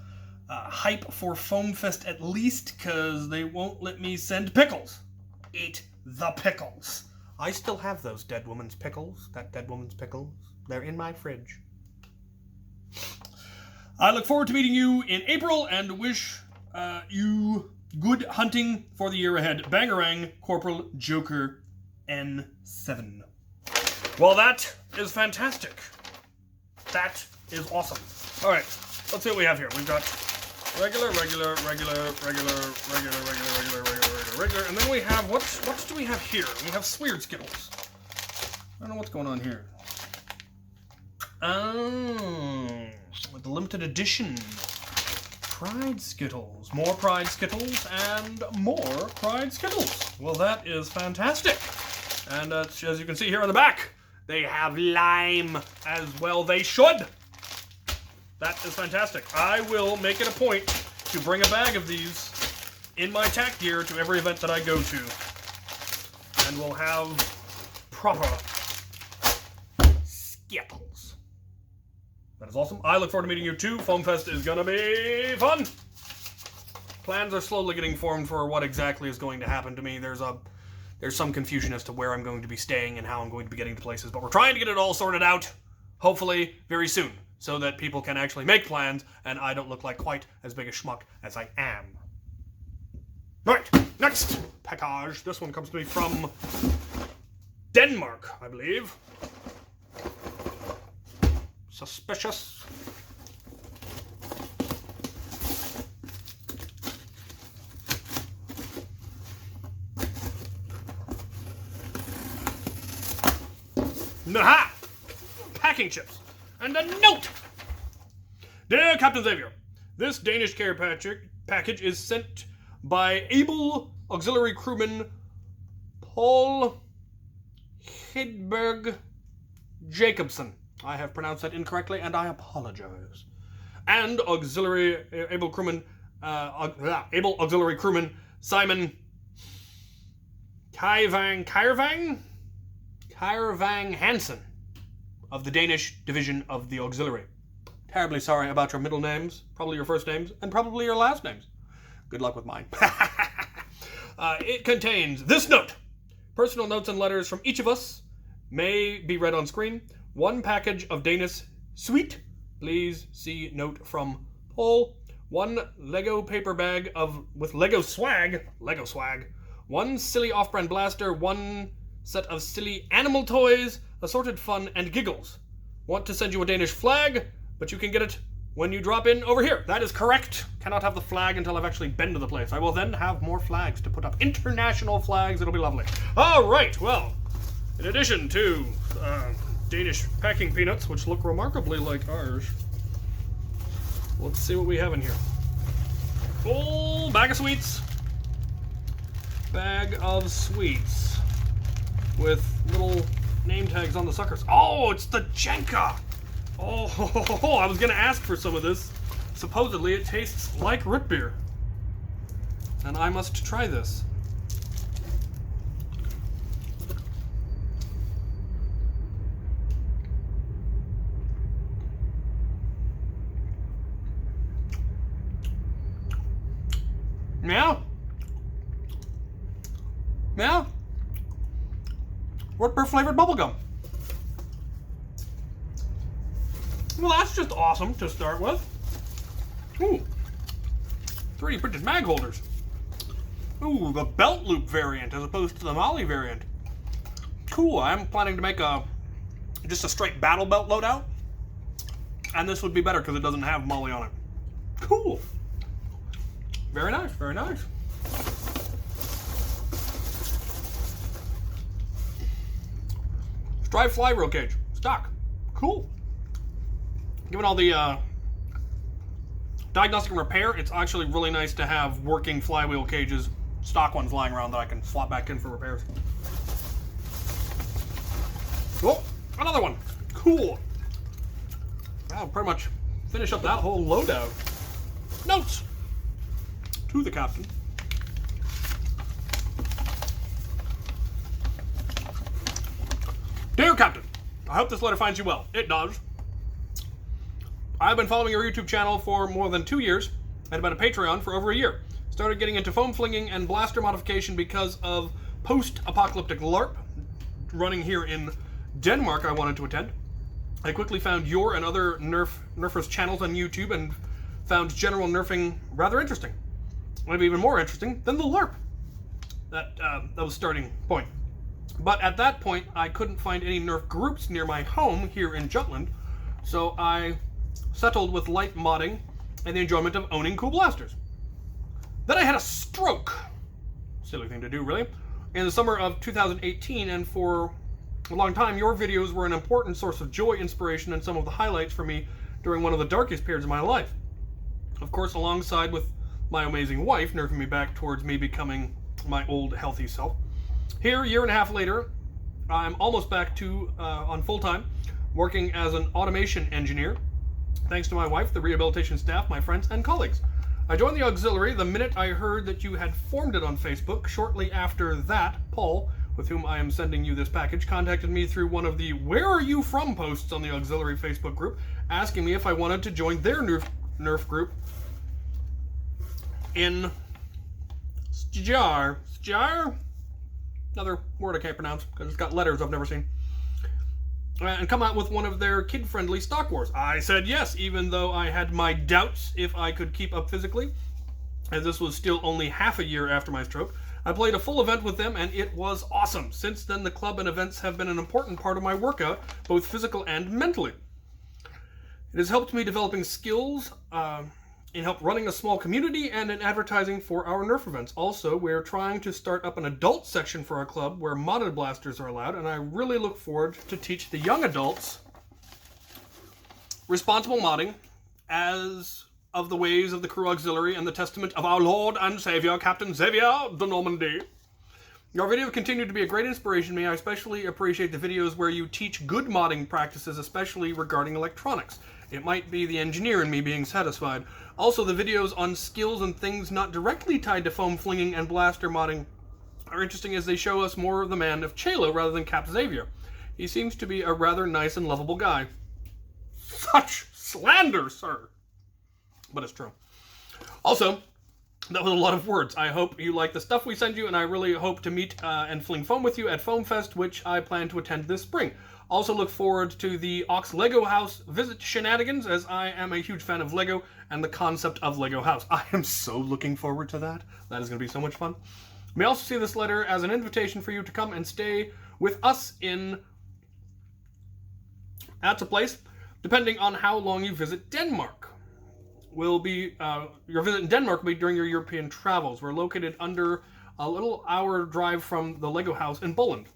hype for Foam Fest at least, because they won't let me send pickles. Eat the pickles. I still have those dead woman's pickles. That dead woman's pickles. They're in my fridge. I look forward to meeting you in April and wish you good hunting for the year ahead. Bangarang, Corporal Joker N7. Well, that is fantastic. That is awesome. All right, let's see what we have here. We've got regular, and then we have, what do we have here? We have Weird Skittles. I don't know what's going on here. Oh, with the limited edition Pride Skittles. More Pride Skittles and more Pride Skittles. Well, that is fantastic. And as you can see here on the back, they have lime as well. They should. That is fantastic. I will make it a point to bring a bag of these in my tack gear to every event that I go to. And we'll have proper Skittles. That is awesome. I look forward to meeting you too. Foam Fest is gonna be fun. Plans are slowly getting formed for what exactly is going to happen to me. There's some confusion as to where I'm going to be staying and how I'm going to be getting to places, but we're trying to get it all sorted out, hopefully very soon, so that people can actually make plans and I don't look like quite as big a schmuck as I am. Alright, next package. This one comes to me from Denmark, I believe. Suspicious. Naha! Packing chips. And a note! Dear Captain Xavier, this Danish care package is sent by able auxiliary crewman Paul Hedberg Jacobson. I have pronounced that incorrectly, and I apologize. And able auxiliary crewman Simon Kyrvang Hansen of the Danish division of the auxiliary. Terribly sorry about your middle names, probably your first names, and probably your last names. Good luck with mine. It contains this note. Personal notes and letters from each of us may be read on screen. 1 package of Danish sweet. Please see note from Paul. 1 Lego paper bag with Lego swag. 1 silly off-brand blaster. 1 set of silly animal toys, assorted fun and giggles. Want to send you a Danish flag, but you can get it when you drop in over here. That is correct. Cannot have the flag until I've actually been to the place. I will then have more flags to put up. International flags. It'll be lovely. All right. Well, in addition to Danish packing peanuts, which look remarkably like ours, let's see what we have in here. Full bag of sweets. Bag of sweets with little name tags on the suckers. Oh, it's the Jenka. Oh, I was going to ask for some of this. Supposedly it tastes like root beer. And I must try this. Yeah? Yeah? Root beer flavored bubblegum. Well, that's just awesome to start with. Ooh. 3D printed mag holders. Ooh, the belt loop variant as opposed to the Molly variant. Cool, I'm planning to make just a straight battle belt loadout. And this would be better because it doesn't have Molly on it. Cool. Very nice, very nice. Strive fly roll cage. Stock. Cool. Given all the diagnostic and repair, it's actually really nice to have working flywheel cages, stock ones lying around that I can swap back in for repairs. Oh, another one. Cool. That'll pretty much finish up that whole loadout. Notes to the captain. Dear Captain, I hope this letter finds you well. It does. I've been following your YouTube channel for more than 2 years and been a Patreon for over a year. Started getting into foam flinging and blaster modification because of post-apocalyptic LARP running here in Denmark I wanted to attend. I quickly found your and other nerfers channels on YouTube and found general nerfing rather interesting. Maybe even more interesting than the LARP. That was starting point. But at that point, I couldn't find any nerf groups near my home here in Jutland, so I settled with light modding and the enjoyment of owning cool blasters. Then I had a stroke. Silly thing to do, really. In the summer of 2018, and for a long time, your videos were an important source of joy, inspiration, and some of the highlights for me during one of the darkest periods of my life. Of course, alongside with my amazing wife, nerfing me back towards me becoming my old, healthy self. Here, a year and a half later, I'm almost back to on full-time, working as an automation engineer, thanks to my wife, the rehabilitation staff, my friends, and colleagues. I joined the auxiliary the minute I heard that you had formed it on Facebook. Shortly after that, Paul, with whom I am sending you this package, contacted me through one of the "Where are you from?" posts on the auxiliary Facebook group, asking me if I wanted to join their nerf group in Stjar. Another word I can't pronounce because it's got letters I've never seen. And come out with one of their kid-friendly stock wars. I said yes, even though I had my doubts if I could keep up physically, as this was still only half a year after my stroke. I played a full event with them, and it was awesome. Since then, the club and events have been an important part of my workout, both physical and mentally. It has helped me developing skills in help running a small community and in advertising for our Nerf events. Also, we're trying to start up an adult section for our club where modded blasters are allowed, and I really look forward to teach the young adults responsible modding as of the ways of the crew auxiliary and the testament of our Lord and Savior, Captain Xavier de Normandy. Your videos continue to be a great inspiration to me. I especially appreciate the videos where you teach good modding practices, especially regarding electronics. It might be the engineer in me being satisfied. Also, the videos on skills and things not directly tied to foam flinging and blaster modding are interesting as they show us more of the man of Chaylo rather than Cap Xavier. He seems to be a rather nice and lovable guy. Such slander, sir! But it's true. Also, that was a lot of words. I hope you like the stuff we send you, and I really hope to meet and fling foam with you at Foam Fest, which I plan to attend this spring. Also look forward to the Ox Lego House visit shenanigans, as I am a huge fan of Lego and the concept of Lego House. I am so looking forward to that. That is going to be so much fun. You may also see this letter as an invitation for you to come and stay with us in... That's a place, depending on how long you visit Denmark. Your visit in Denmark will be during your European travels. We're located under a little hour drive from the Lego House in Poland.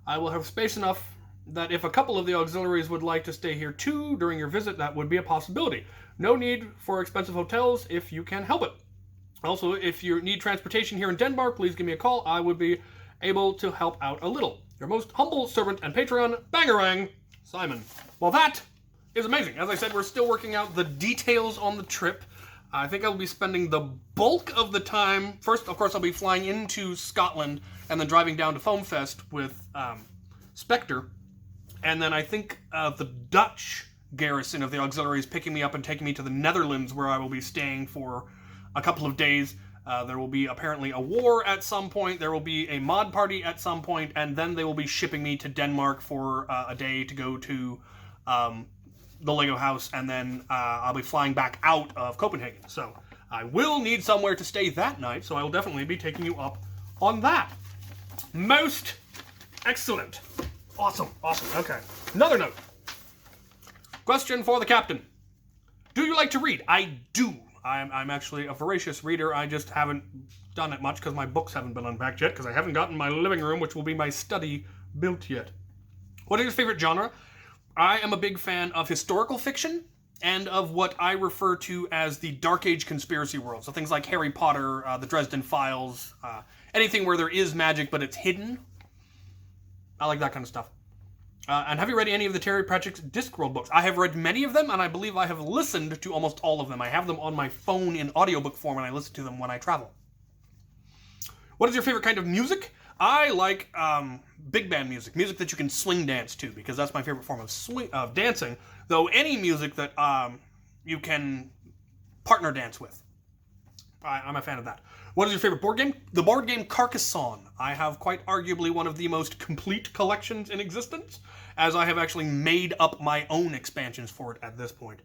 I will have space enough that if a couple of the auxiliaries would like to stay here too during your visit, that would be a possibility. No need for expensive hotels if you can help it. Also, if you need transportation here in Denmark, please give me a call. I would be able to help out a little. Your most humble servant and Patreon, Bangarang, Simon. Well, that is amazing. As I said, we're still working out the details on the trip. I think I'll be spending the bulk of the time... First, of course, I'll be flying into Scotland and then driving down to Foam Fest with Spectre. And then I think the Dutch garrison of the auxiliary is picking me up and taking me to the Netherlands, where I will be staying for a couple of days. There will be apparently a war at some point. There will be a mod party at some point, and then they will be shipping me to Denmark for a day to go to the Lego House, and then I'll be flying back out of Copenhagen. So I will need somewhere to stay that night, so I will definitely be taking you up on that. Most excellent. Awesome, awesome. Okay. Another note. Question for the captain. Do you like to read? I do. I'm actually a voracious reader. I just haven't done it much because my books haven't been unpacked yet, because I haven't gotten my living room, which will be my study, built yet. What is your favorite genre? I am a big fan of historical fiction and of what I refer to as the Dark Age conspiracy world. So things like Harry Potter, the Dresden Files, anything where there is magic but it's hidden. I like that kind of stuff. And have you read any of the Terry Pratchett's Discworld books? I have read many of them, and I believe I have listened to almost all of them. I have them on my phone in audiobook form, and I listen to them when I travel. What is your favorite kind of music? I like big band music, music that you can swing dance to, because that's my favorite form of dancing, though any music that you can partner dance with. I'm a fan of that. What is your favorite board game? The board game Carcassonne. I have quite arguably one of the most complete collections in existence, as I have actually made up my own expansions for it at this point.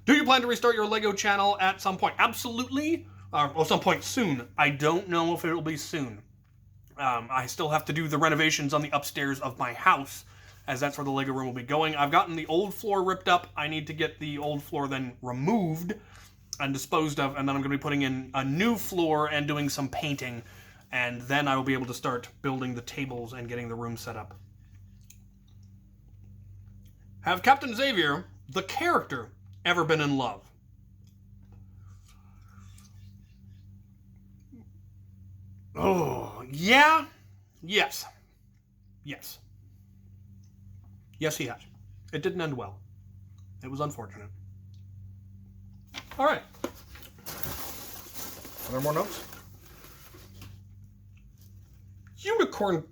Do you plan to restart your LEGO channel at some point? Absolutely. Or some point soon. I don't know if it'll be soon. I still have to do the renovations on the upstairs of my house, as that's where the LEGO room will be going. I've gotten the old floor ripped up. I need to get the old floor then removed and disposed of, and then I'm going to be putting in a new floor and doing some painting, and then I will be able to start building the tables and getting the room set up. Have Captain Xavier, the character, ever been in love? Oh, yeah. Yes. Yes. Yes, he has. It didn't end well. It was unfortunate. All right. Are there more notes? Unicorn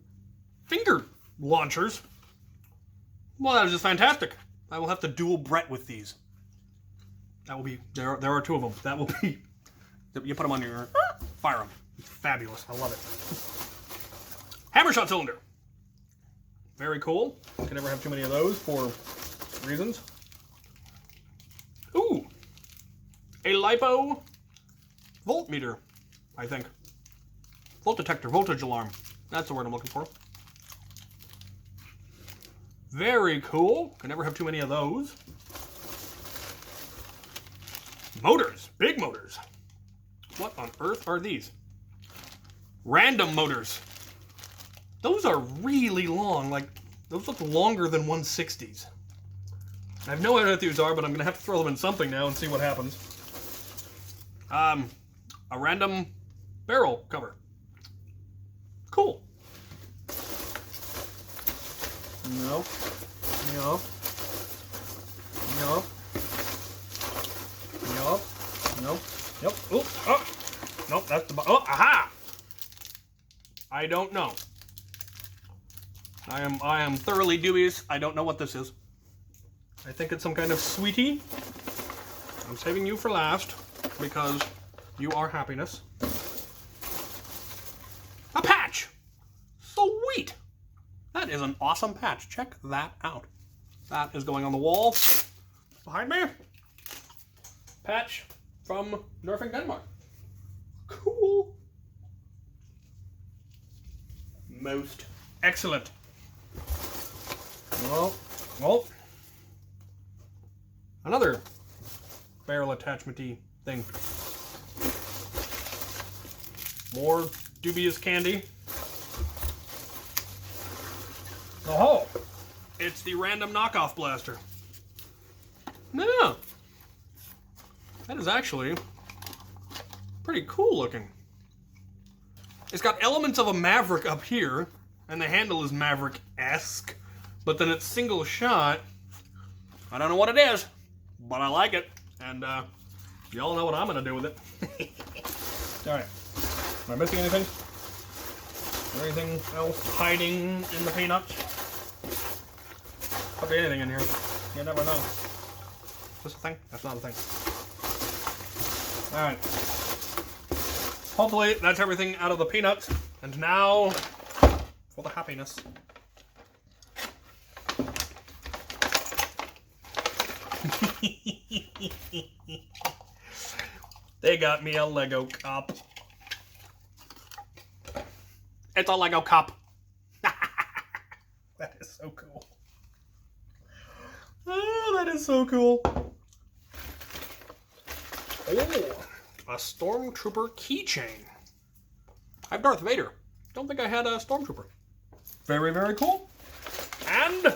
finger launchers? Well, that is just fantastic. I will have to dual Brett with these. That will be, there are two of them. That will be, you put them on your, fire them. Fabulous. I love it. Hammer shot cylinder. Very cool. Can never have too many of those for reasons. Ooh. A LiPo voltmeter, I think. Volt detector, voltage alarm. That's the word I'm looking for. Very cool. Can never have too many of those. Motors. Big motors. What on earth are these? Random motors. Those are really long. Like, those look longer than 160s. I have no idea what these are, but I'm going to have to throw them in something now and see what happens. A random barrel cover. Cool. No. No. No. No. No. Yep. Oh. Oh. Nope. That's the. Oh. Aha. I don't know. I am thoroughly dubious. I don't know what this is. I think it's some kind of sweetie. I'm saving you for last because you are happiness. A patch! Sweet! That is an awesome patch. Check that out. That is going on the wall behind me. Patch from Nerfing Denmark. Cool. Most excellent. Well. Another barrel attachment-y thing. More dubious candy. Oh, it's the random knockoff blaster. No, that is actually pretty cool looking. It's got elements of a Maverick up here, and the handle is Maverick-esque, but then it's single shot. I don't know what it is, but I like it, and y'all know what I'm gonna do with it. Alright, am I missing anything? Is there anything else hiding in the peanuts? Could be anything in here. You never know. Is this a thing? That's not a thing. Alright. Hopefully that's everything out of the peanuts. And now for the happiness. They got me a Lego cup. It's a Lego cup. That is so cool. Oh, that is so cool. Oh, a Stormtrooper keychain. I have Darth Vader. Don't think I had a Stormtrooper. Very, very cool. And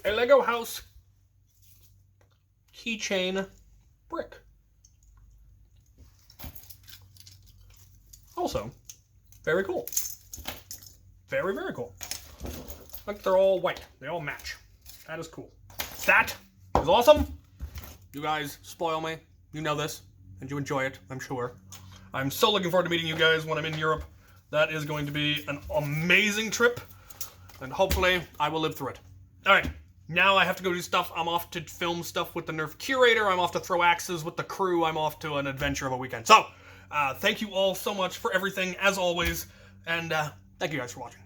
a Lego house keychain brick. Also, very cool. Very, very cool. Look, they're all white. They all match. That is cool. That is awesome. You guys spoil me. You know this. And you enjoy it, I'm sure. I'm so looking forward to meeting you guys when I'm in Europe. That is going to be an amazing trip. And hopefully, I will live through it. Alright. Now I have to go do stuff. I'm off to film stuff with the Nerf Curator. I'm off to throw axes with the crew. I'm off to an adventure of a weekend. So, thank you all so much for everything, as always. And thank you guys for watching.